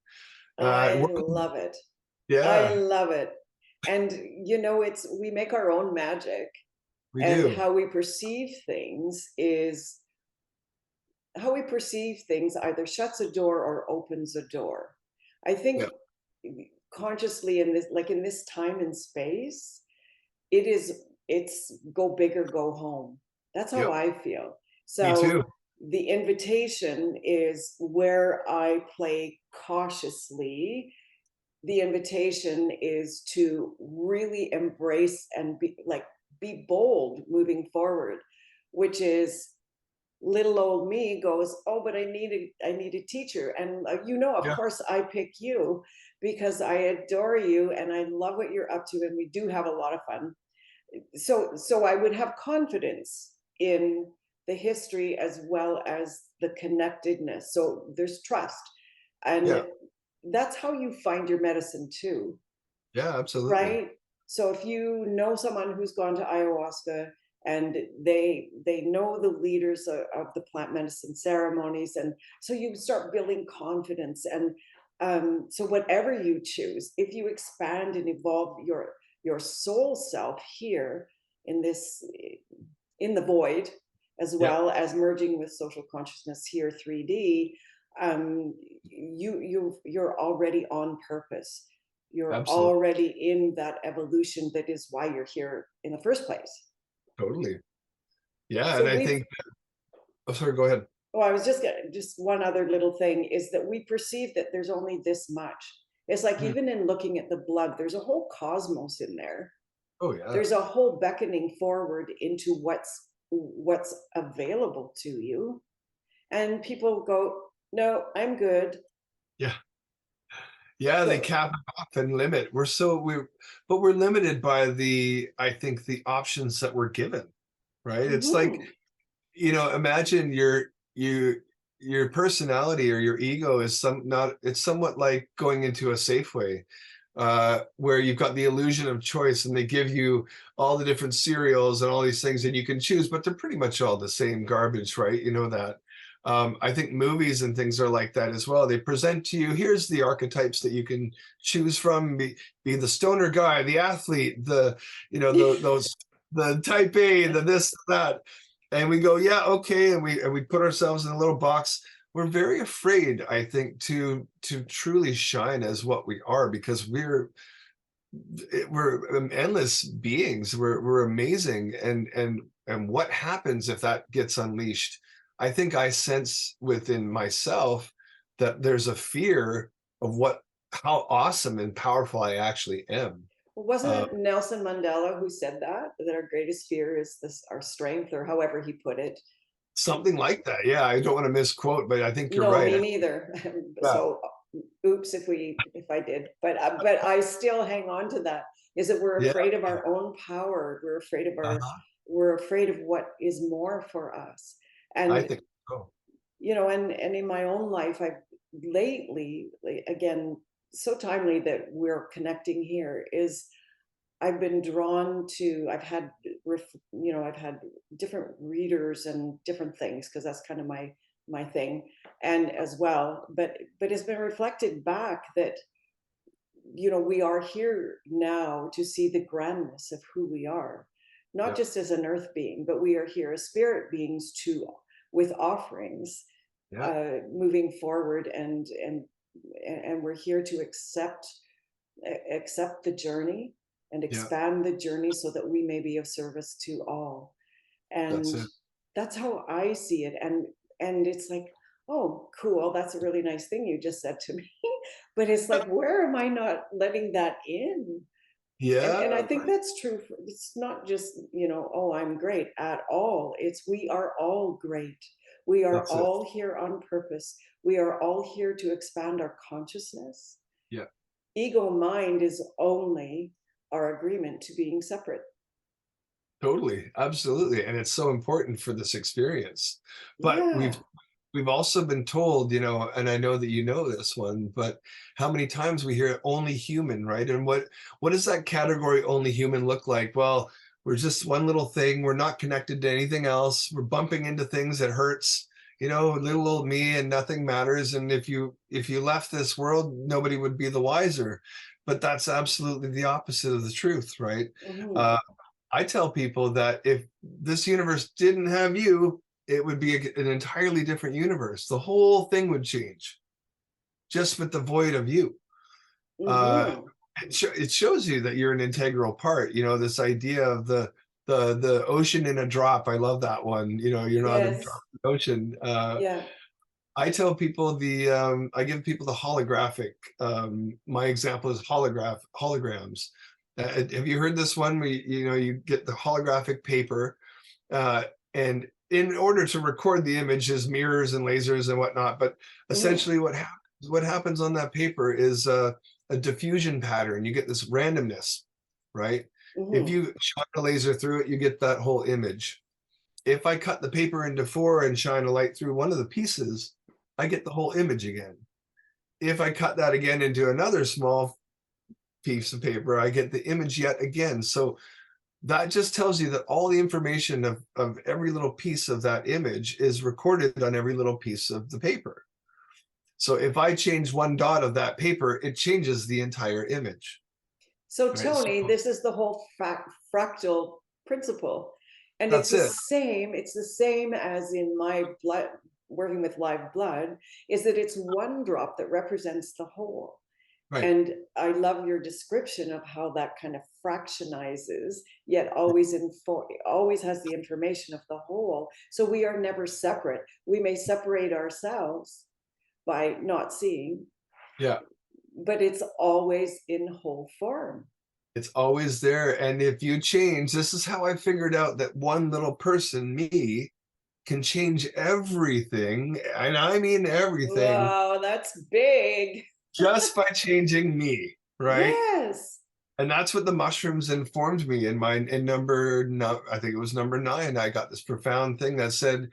I We're, love it. I yeah, love it. And we make our own magic, we and do. how we perceive things either shuts a door or opens a door. I think Yeah, consciously in this time and space, it's go big or go home. That's how yep, I feel. me too. So the invitation is where I play cautiously. The invitation is to really embrace and be bold moving forward, which is little old me goes, oh, but I need a teacher. And of Yeah, course I pick you because I adore you and I love what you're up to, and we do have a lot of fun. So I would have confidence in the history as well as the connectedness. So there's trust, and yeah, that's how you find your medicine too, yeah, absolutely. right? So if you know someone who's gone to ayahuasca and they know the leaders of the plant medicine ceremonies, and so you start building confidence. And so whatever you choose, if you expand and evolve your soul self here in this in the void, as Yep, well as merging with social consciousness here 3D, you're already on purpose. You're absolutely, already in that evolution that is why you're here in the first place. totally. Yeah, So and I think, oh, sorry, go ahead. I was just one other little thing is that we perceive that there's only this much. It's like Hmm. even in looking at the blood, there's a whole cosmos in there. Oh, yeah. There's a whole beckoning forward into what's available to you. And people go, no, I'm good. Yeah. Yeah, they So, cap it off and limit. But we're limited by I think the options that we're given, right? It's like, mhm. imagine your personality or your ego is it's somewhat like going into a Safeway, where you've got the illusion of choice and they give you all the different cereals and all these things and you can choose, but they're pretty much all the same garbage, right? You know that. I think movies and things are like that as well. They present to you, here's the archetypes that you can choose from, be the stoner guy, the athlete, the type A, the this, that. And we go, yeah, okay. And we put ourselves in a little box. We're very afraid, I think, to truly shine as what we are, because we're endless beings. We're amazing. And what happens if that gets unleashed? I think I sense within myself that there's a fear of how awesome and powerful I actually am. Wasn't Uh, it Nelson Mandela who said that our greatest fear is this, our strength, or however he put it? Something like that. Yeah, I don't want to misquote, but I think you're No, right. me neither. Yeah, So, oops, if I did, but I still hang on to that. Is that we're yeah, afraid of our own power. uh-huh. We're afraid of what is more for us. I And think so. and in my own life, I've lately, again, so timely that we're connecting here, is I've been drawn to, I've had different readers and different things, because that's kind of my thing, and as well. But it's been reflected back that, we are here now to see the grandness of who we are, not Yeah. just as an earth being, but we are here as spirit beings too, with offerings, Yeah. moving forward, and we're here to accept the journey and Yeah. expand the journey so that we may be of service to all. That's And it. that's how I see it. And it's like, oh, cool, that's a really nice thing you just said to me. But it's like, where am I not letting that in? And I Yeah. think that's true. It's not just, oh, I'm great at all. It's we are all great. We are That's it. all here on purpose. We are all here to expand our consciousness. Yeah. Ego mind is only our agreement to being separate. Totally, absolutely, and it's so important for this experience. But Yeah. we've also been told, and I know that you know this one, but how many times we hear only human, right? And what does that category only human look like? Well, we're just one little thing. We're not connected to anything else. We're bumping into things that hurts, little old me, and nothing matters. And if you left this world, nobody would be the wiser. But that's absolutely the opposite of the truth, right? Mhm. Uh, I tell people that if this universe didn't have you, it would be an entirely different universe. The whole thing would change just with the void of you. Uh, Mhm. it shows you that you're an integral part. This idea of the ocean in a drop. I love that one. You're not a drop Yes. in the ocean. Yeah. I tell people I give people the holographic. My example is holograms. Have you heard this one? You get the holographic paper, uh, and in order to record the images, mirrors and lasers and whatnot. But Mhm. essentially, what happens on that paper is a diffusion pattern. You get this randomness, right? If Mhm. you shine a laser through it, you get that whole image. If I cut the paper into four and shine a light through one of the pieces, I get the whole image again. If I cut that again into another small piece of paper, I get the image yet again. So that just tells you that all the information of every little piece of that image is recorded on every little piece of the paper. So if I change one dot of that paper, it changes the entire image, So, right? So Tony, this is the whole fractal principle. And that's it. it's the same as in my blood, working with live blood, is that it's one drop that represents the whole. Right. And I love your description of how that kind of fractionizes, yet always has the information of the whole. So we are never separate. We may separate ourselves by not seeing, Yeah. but it's always in whole form. It's always there. And if you change, this is how I figured out that one little person, me, can change everything. And I mean everything Wow, that's big. just by changing me, right? Yes. And that's what the mushrooms informed me in number, no, I think it was number 9. I got this profound thing that said,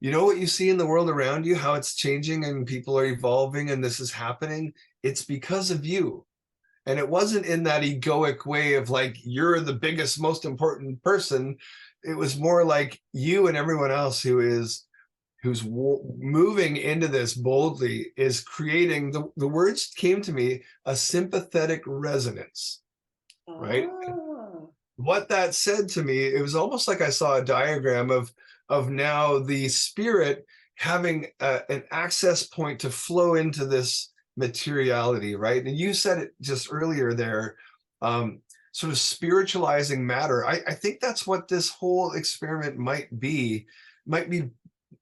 what you see in the world around you, how it's changing and people are evolving and this is happening, it's because of you. And it wasn't in that egoic way of like, you're the biggest, most important person. It was more like you and everyone else who's moving into this boldly is creating, the words came to me, a sympathetic resonance, right? Ah. What that said to me, it was almost like I saw a diagram of now the spirit having an access point to flow into this materiality, right? And you said it just earlier there, sort of spiritualizing matter. I think that's what this whole experiment might be. Might be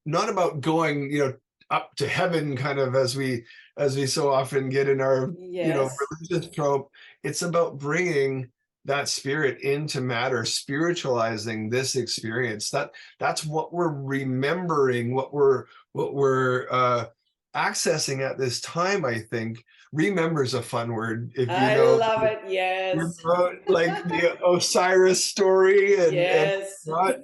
not about going, up to heaven, kind of as we so often get in our, Yes. religious trope. It's about bringing that spirit into matter, spiritualizing this experience. That's what we're remembering, what we're accessing at this time. I think remember's a fun word. If I love it. Yes. like the Osiris story and Yes. not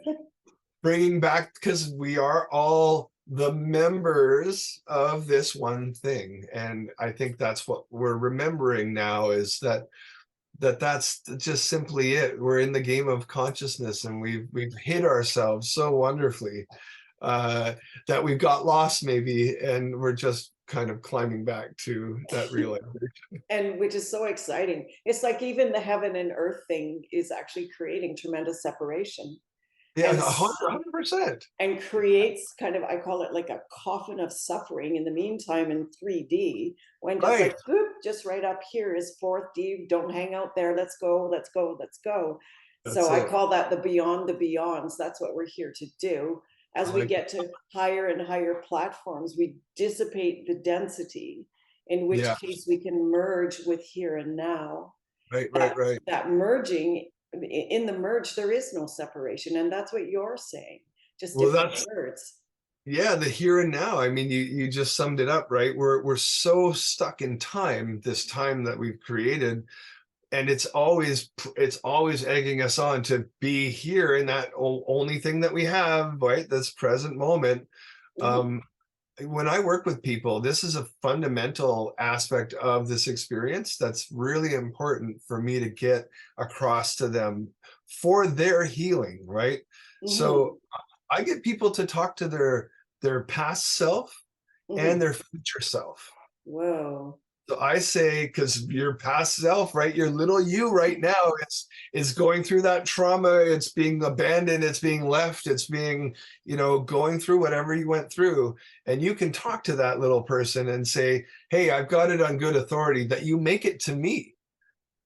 bringing back, because we are all the members of this one thing. And I think that's what we're remembering now, is that that's just simply it. We're in the game of consciousness, and we've hid ourselves so wonderfully uh, that we've got lost maybe, and we're just kind of climbing back to that realization. And which is so exciting. It's like even the heaven and earth thing is actually creating tremendous separation Yeah, and 100%. and creates kind of, I call it like a coffin of suffering in the meantime in 3D, when it's Right. like, boop, just right up here is 4D. Don't hang out there. Let's go, let's go, let's go. So That's I it. call that the beyond the beyonds. That's what we're here to do. I As we like get to higher and higher platforms, we dissipate the density, in which Yeah. case we can merge with here and now. Right, right, That right. that merging, in the merge, there is no separation, and that's what you're saying, just Well, different that's words. yeah, the here and now. I mean, you just summed it up, right? We're so stuck in time, this time that we've created, and it's always egging us on to be here in that only thing that we have, right? This present moment. Mhm, Um, when I work with people, this is a fundamental aspect of this experience that's really important for me to get across to them for their healing, right? mhm, So I get people to talk to their past self and mhm. their future self. Whoa. So I say, because your past self, right, your little you right now is going through that trauma, it's being abandoned, it's being left, it's being, going through whatever you went through. And you can talk to that little person and say, hey, I've got it on good authority that you make it to me.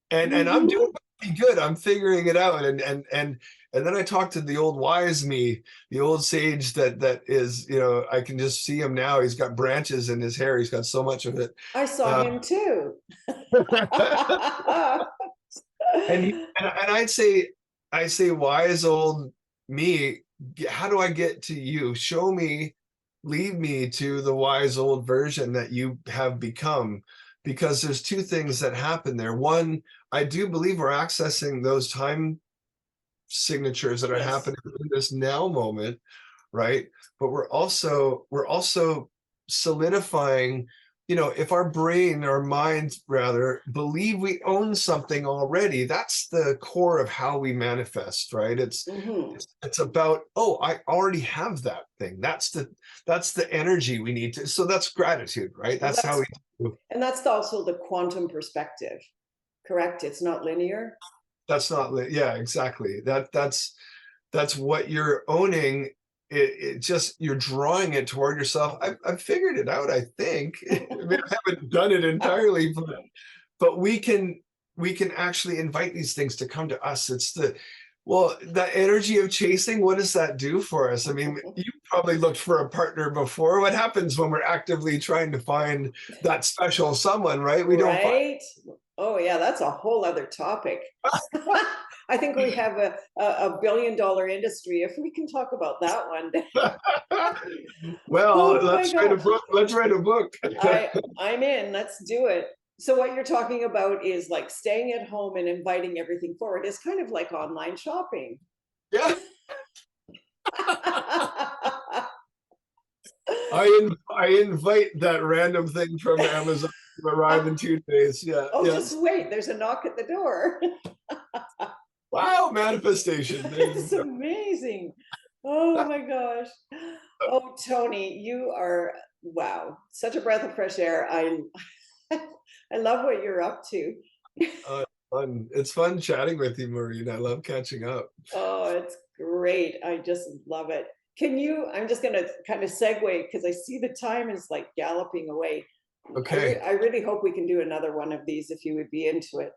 And I'm doing Mhm. pretty good. I'm figuring it out. And then I talk to the old wise me, the old sage that is, I can just see him now. He's got branches in his hair. He's got so much of it. I saw Uh, him too. and I say, wise old me, how do I get to you? Show me, lead me to the wise old version that you have become. Because there's two things that happen there. One, I do believe we're accessing those time signatures that are Yes. happening in this now moment, right? But we're also solidifying, if our brain, our minds rather, believe we own something already, that's the core of how we manifest, right? it's Mhm. it's, it's about, oh, I already have that thing. That's the energy we need to, so that's gratitude, right? Well, That's how we do. that's also the quantum perspective, correct? It's not linear. That's not yeah, exactly. That's what you're owning. It just, you're drawing it toward yourself. I've figured it out, I think. I mean, I haven't done it entirely, but we can actually invite these things to come to us. That energy of chasing, what does that do for us? I mean, you probably looked for a partner before. What happens when we're actively trying to find that special someone, right? We don't find. Right? Oh, yeah, that's a whole other topic. I think we have a billion-dollar industry if we can talk about that one day. Well, Oh my let's write a gosh. book. Let's write a book. I'm in. Let's do it. So what you're talking about is like staying at home and inviting everything forward. It's kind of like online shopping. Yeah. I invite that random thing from Amazon to arrive in 2 days. Yeah. Oh, Yes. just wait. There's a knock at the door. Wow. Manifestation. There It's you amazing. Oh go. my gosh. Oh, Tony, you are, wow, such a breath of fresh air. I love what you're up to. Fun. It's fun chatting with you, Maureen. I love catching up. Oh, it's great. I just love it. I'm just going to kind of segue because I see the time is like galloping away. Okay. I really hope we can do another one of these if you would be into it.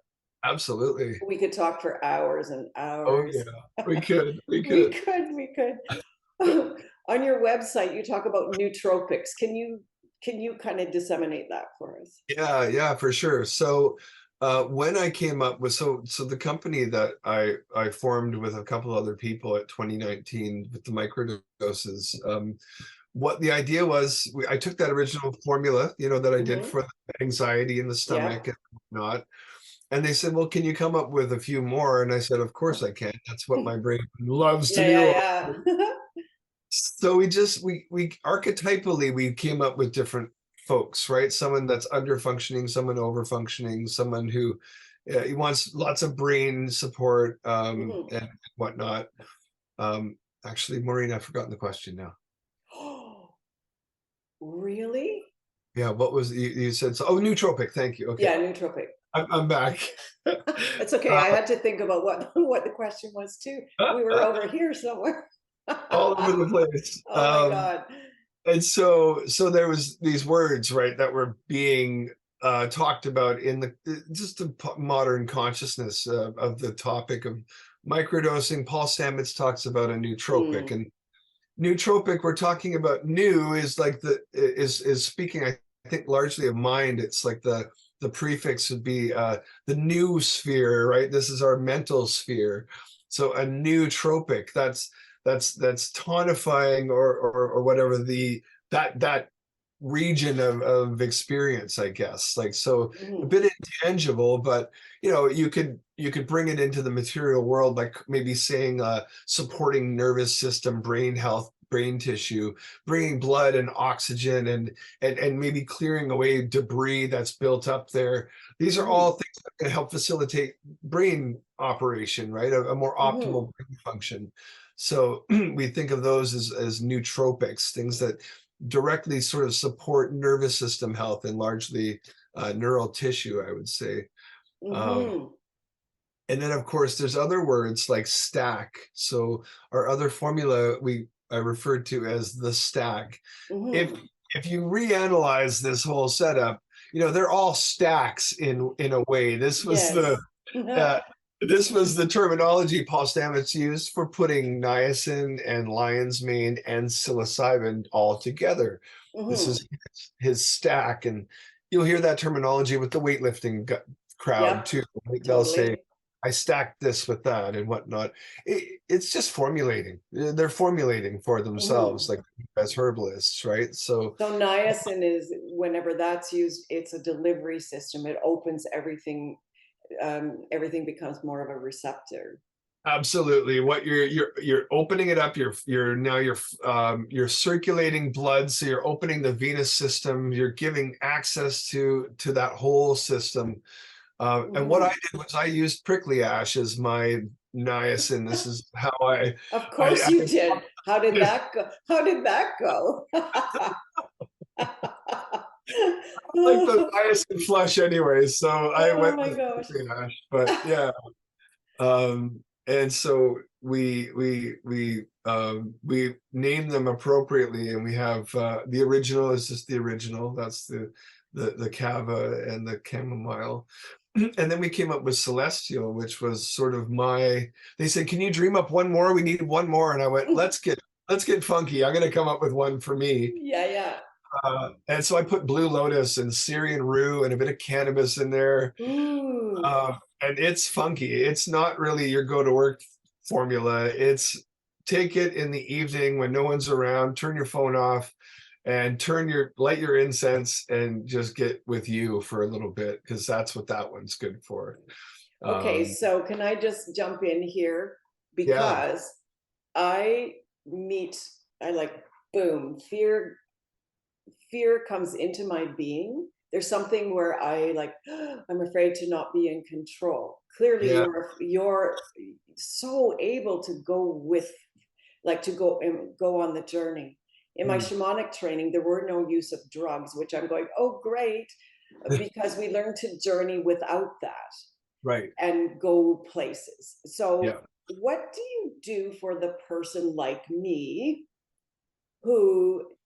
Absolutely. We could talk for hours and Oh hours. yeah. We could. We We could. could, we could. On your website, you talk about nootropics. Can you kind of disseminate that for us? Yeah, yeah, for sure. So when I came up with, so the company that I formed with a couple other people at 2019 with the microdoses, what the idea was, I took that original formula, that I did Hmm. for the anxiety in the Yeah. stomach and whatnot, and they said, well, can you come up with a few more? And I said, of course I can. That's what my brain loves to Yeah, do. yeah, yeah. So we archetypally, we came up with different folks, right? Someone that's under functioning, someone over functioning, someone who Yeah, he wants lots of brain support, Mhm. and whatnot. Actually, Maureen, I've forgotten the question now. Oh, really? Yeah, what was you said? So, oh, nootropic. Thank you. Okay, Yeah, nootropic. I'm back. It's okay. I had to think about what what the question was too. We were over here somewhere. All over the place. Oh my God. And so there was these words, right, that were being talked about in the just the modern consciousness of the topic of microdosing. Paul Stamets talks about a nootropic, Mm, and nootropic we're talking about. New is like is speaking, I think, largely of mind. It's like the prefix would be the new sphere, right? This is our mental sphere. So a nootropic, that's tonifying, or whatever, that region of experience, I guess. Like, so a mhm, bit intangible, but you could bring it into the material world, like maybe saying supporting nervous system, brain health, brain tissue, bringing blood and oxygen, and maybe clearing away debris that's built up there. These are all mhm, things that can help facilitate brain operation, right? A more mhm, optimal brain function. So we think of those as nootropics, things that directly sort of support nervous system health and largely neural tissue, I would say. Um, mhm, and then, of course, there's other words like stack. So our other formula I referred to as the stack. If mhm. if you reanalyze this whole setup, they're all stacks in a way. Yes. Uh, this was the terminology Paul Stamets used for putting niacin and lion's mane and psilocybin all together. This Mhm. is his stack, and you'll hear that terminology with the weightlifting crowd Yep, too. Like, they'll say, totally. I stacked this with that and whatnot. It's just formulating. They're formulating for themselves, Mhm. like as herbalists, right? So So niacin is whenever that's used, it's a delivery system. It opens everything. Everything becomes more of a receptor. absolutely, what you're opening it up. You're circulating blood, so you're opening the venous system. You're giving access to that whole system. And what I Mhm. did was I used prickly ash as my niacin. This is how Of I, course you did. How did I that go? How did that go? like the niacin flush anyway, so I Oh went my with gosh. prickly ash. But yeah, and so we name them appropriately, and we have the original is just the original. That's the cava and the chamomile. And then we came up with celestial, which was sort of they said, can you dream up one more? We need one more. And I went, let's get funky. I'm going to come up with one for me. Yeah, yeah. And so I put blue lotus and Syrian rue and a bit of cannabis in there. Ooh. And it's funky. It's not really your go to work formula. It's take it in the evening when no one's around, turn your phone off, and light your incense and just get with you for a little bit, because that's what that one's good for. Okay, Um, so can I just jump in here? yeah, Because I I like, boom, fear comes into my being. There's something where I like, I'm afraid to not be in control. Clearly, yeah, you're so able to go with, like, to go and go on the journey. In my mm, shamanic training, there were no use of drugs, which I'm going, oh, great, because we learn to journey without that right, and go places. yeah. So, what do you do for the person like me who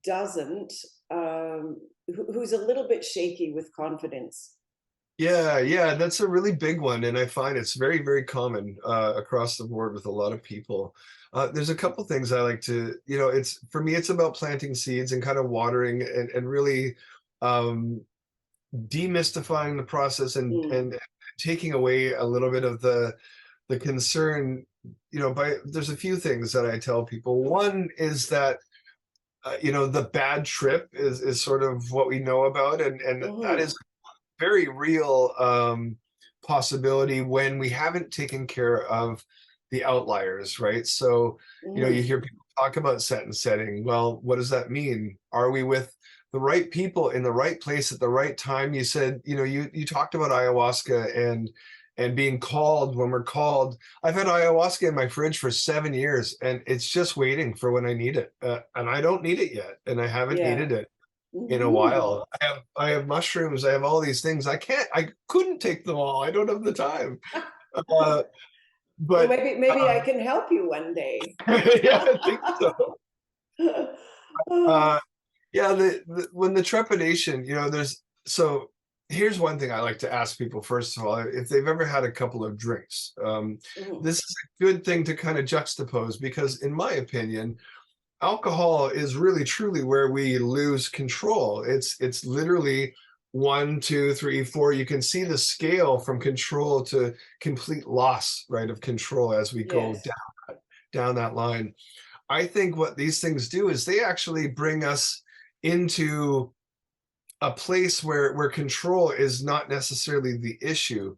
doesn't, who's a little bit shaky with confidence? Yeah, that's a really big one, and I find it's very, very common across the board with a lot of people. There's a couple things I like to, it's for me, it's about planting seeds and kind of watering, and really um, demystifying the process, Mm, and taking away a little bit of the concern. There's a few things that I tell people. One is that the bad trip is sort of what we know about, and that mhm, is very real possibility when we haven't taken care of the outliers, right? So, you mhm, hear people talk about set and setting. Well, what does that mean? Are we with the right people in the right place at the right time. You said, you know, you talked about ayahuasca and being called when we're called. I've had ayahuasca in my fridge for 7 years, and it's just waiting for when I need it. And I don't need it yet, and I haven't Yeah. needed it in a Mhm. while. I have mushrooms. I have all these things. I couldn't take them all. I don't have the time. Uh, Well, but maybe I can help you one day. yeah, I think so. Uh, yeah, when the trepidation, you know, so here's one thing I like to ask people, first of all, if they've ever had a couple of drinks. Mhm. This is a good thing to kind of juxtapose, because in my opinion, alcohol is really truly where we lose control. It's literally 1, 2, 3, 4. You can see the scale from control to complete loss, right, of control as we go Yes. down that line. I think what these things do is they actually bring us into a place where control is not necessarily the issue.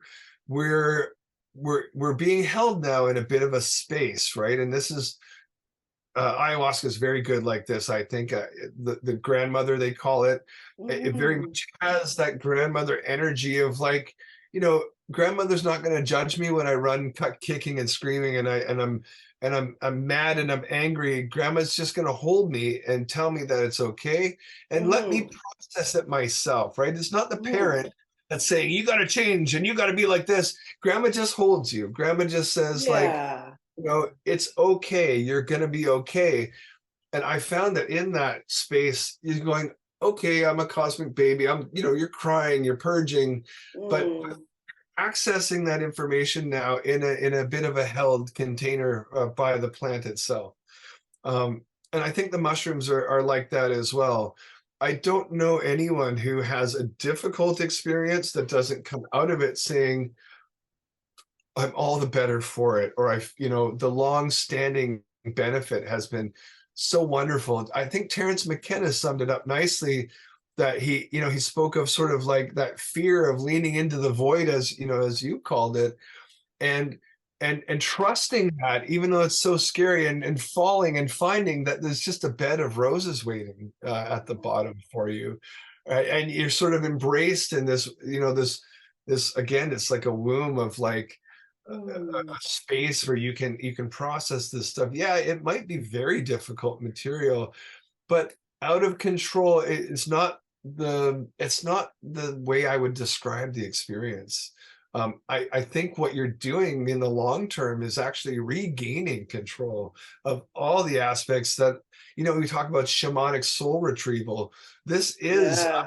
We're we're being held now in a bit of a space, right? And this is ayahuasca is very good like this. I think the grandmother, they call it, it very Mhm. much has that grandmother energy of, like, you know, grandmother's not going to judge me when I run kicking and screaming, and I'm mad and I'm angry. Grandma's just going to hold me and tell me that it's okay and let me Mhm. process it myself, right? It's not the Mhm. parent that's saying you got to change and you got to be like this. Grandma just holds you. Grandma just says, like, Yeah. you know, it's okay. You're going to be okay. And I found that in that space, you're going, okay, I'm a cosmic baby. You know, you're crying, you're purging, but Mm. accessing that information now in a bit of a held container by the plant itself. Um, and I think the mushrooms are like that as well. I don't know anyone who has a difficult experience that doesn't come out of it saying, I'm all the better for it, or you know, the long-standing benefit has been so wonderful. I think Terence McKenna summed it up nicely, that you know, he spoke of sort of like that fear of leaning into the void, as you know, as you called it, and and trusting that, even though it's so scary, and falling and finding that there's just a bed of roses waiting at the bottom for you, and you're sort of embraced in this, you know, this again, it's like a womb of, like, a Mm. space where you can process this stuff. Yeah, it might be very difficult material, but out of control. It's not the way I would describe the experience. I think what you're doing in the long term is actually regaining control of all the aspects that, you know, we talk about shamanic soul retrieval. This is Yeah.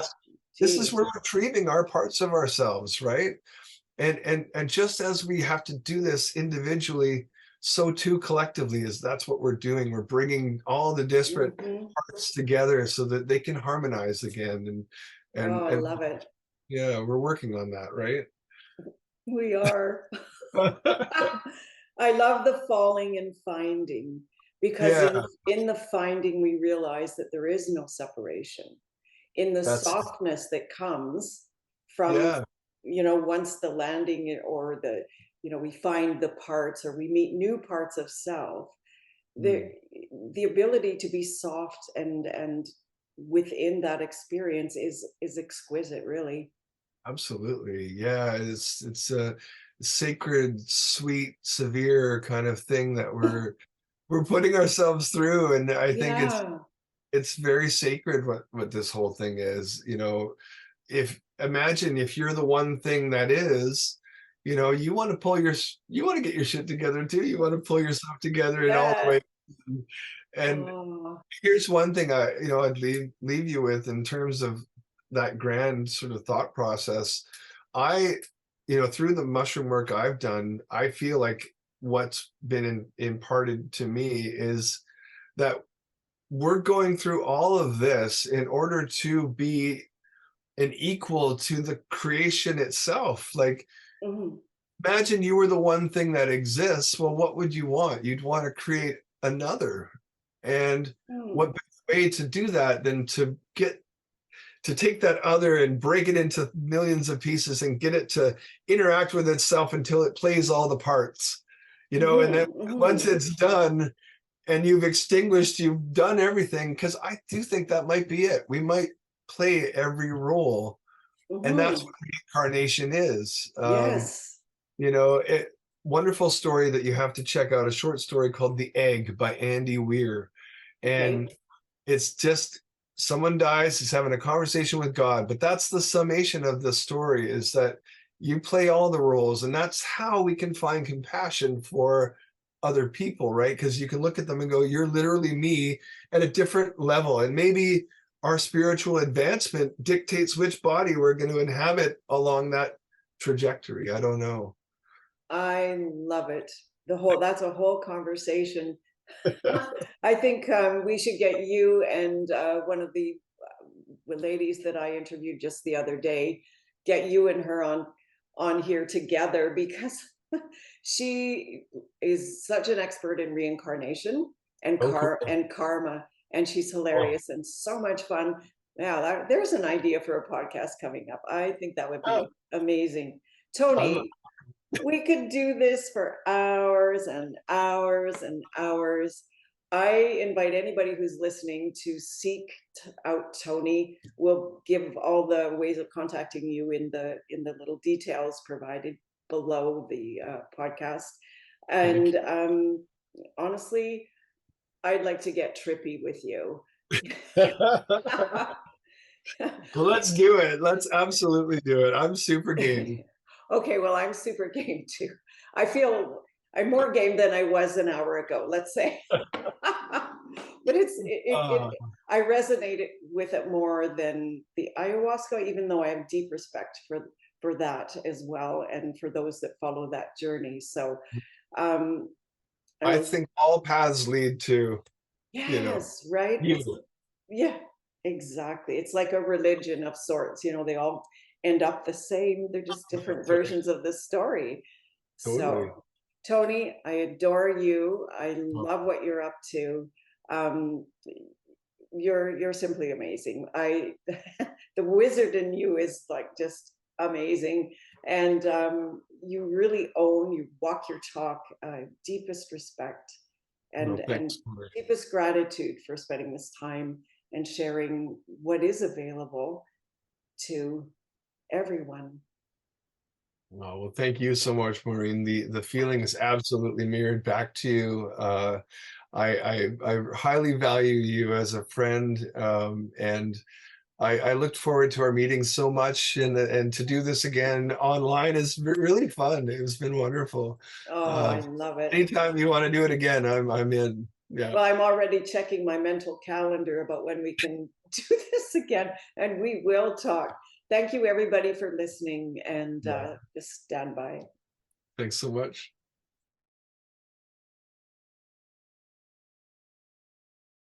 this is Geez. where we're retrieving our parts of ourselves, right? And just as we have to do this individually, so too collectively, is that's what we're doing. We're bringing all the disparate Mhm. parts together so that they can harmonize again. Oh, I And love it. yeah, we're working on that, right? We are. I love the falling and finding, because Yeah, in the finding we realize that there is no separation. In the that's softness that comes from, yeah, once the landing, or we find the parts, or we meet new parts of self, the mm, the ability to be soft and within that experience is exquisite, really. absolutely. Yeah, it's a sacred, sweet, severe kind of thing that we're putting ourselves through, and I think Yeah. it's very sacred what this whole thing is, you know. If imagine if you're the one thing that is, you know, you want to get your shit together too. You want to pull yourself together in all the Yes. way. And Oh. here's one thing I'd leave you with in terms of that grand sort of thought process. I, you know, through the mushroom work I've done, I feel like what's been imparted to me is that we're going through all of this in order to be an equal to the creation itself. Like, Mhm. imagine you were the one thing that exists. Well, what would you want? You'd want to create another. And what Mm. better way to do that than to take that other and break it into millions of pieces and get it to interact with itself until it plays all the parts, you know, and then Mhm. once Mhm. it's done, and you've done everything, because I do think that might be it. We might play every role. And that's Mhm. what reincarnation is. Yes. You know, wonderful story that you have to check out, a short story called The Egg by Andy Weir. Okay. And it's just someone dies, is having a conversation with God, but that's the summation of the story, is that you play all the roles, and that's how we can find compassion for other people, right? Because you can look at them and go, you're literally me at a different level, and maybe our spiritual advancement dictates which body we're going to inhabit along that trajectory. I don't know. I love it. That's a whole conversation. I think we should get you and one of the ladies that I interviewed just the other day, get you and her on here together, because she is such an expert in reincarnation and Oh, cool. karma, and she's Oh, hilarious and so much fun. Yeah, there's an idea for a podcast coming up. I think that would oh, be amazing. I'm Tony, we could do this for hours and hours and hours. I invite anybody who's listening to seek out Tony. We'll give all the ways of contacting you in the little details provided below the podcast. thank And honestly, I'd like to get trippy with you. you. Well, let's do it. Let's absolutely do it. I'm super game. Okay, well, I'm super game too. I feel I'm more game than I was an hour ago, let's say. But Uh, I resonated with it more than the ayahuasca, even though I have deep respect for that as well, and for those that follow that journey. So um I I was, think all paths lead to, you know, yes, right? you. Yeah, exactly. It's like a religion of sorts, they all end up the same. They're just different versions of the story. Totally. So, Tony, I adore you. I Well, love what you're up to. Um, you're simply amazing. The wizard in you is like just amazing, and you really you walk your talk. Deepest respect well, and thanks, Maury. deepest gratitude for spending this time and sharing what is available to everyone. Well, thank you so much, Maureen. The feeling is absolutely mirrored back to you. I highly value you as a friend, and I looked forward to our meeting so much, and to do this again online is really fun. It's been wonderful. Oh, Uh, I love it. Anytime you want to do it again, I'm in. Yeah. Well, I'm already checking my mental calendar about when we can do this again, and we will talk. Thank you, everybody, for listening, and Yeah. just stand by. Thanks so much.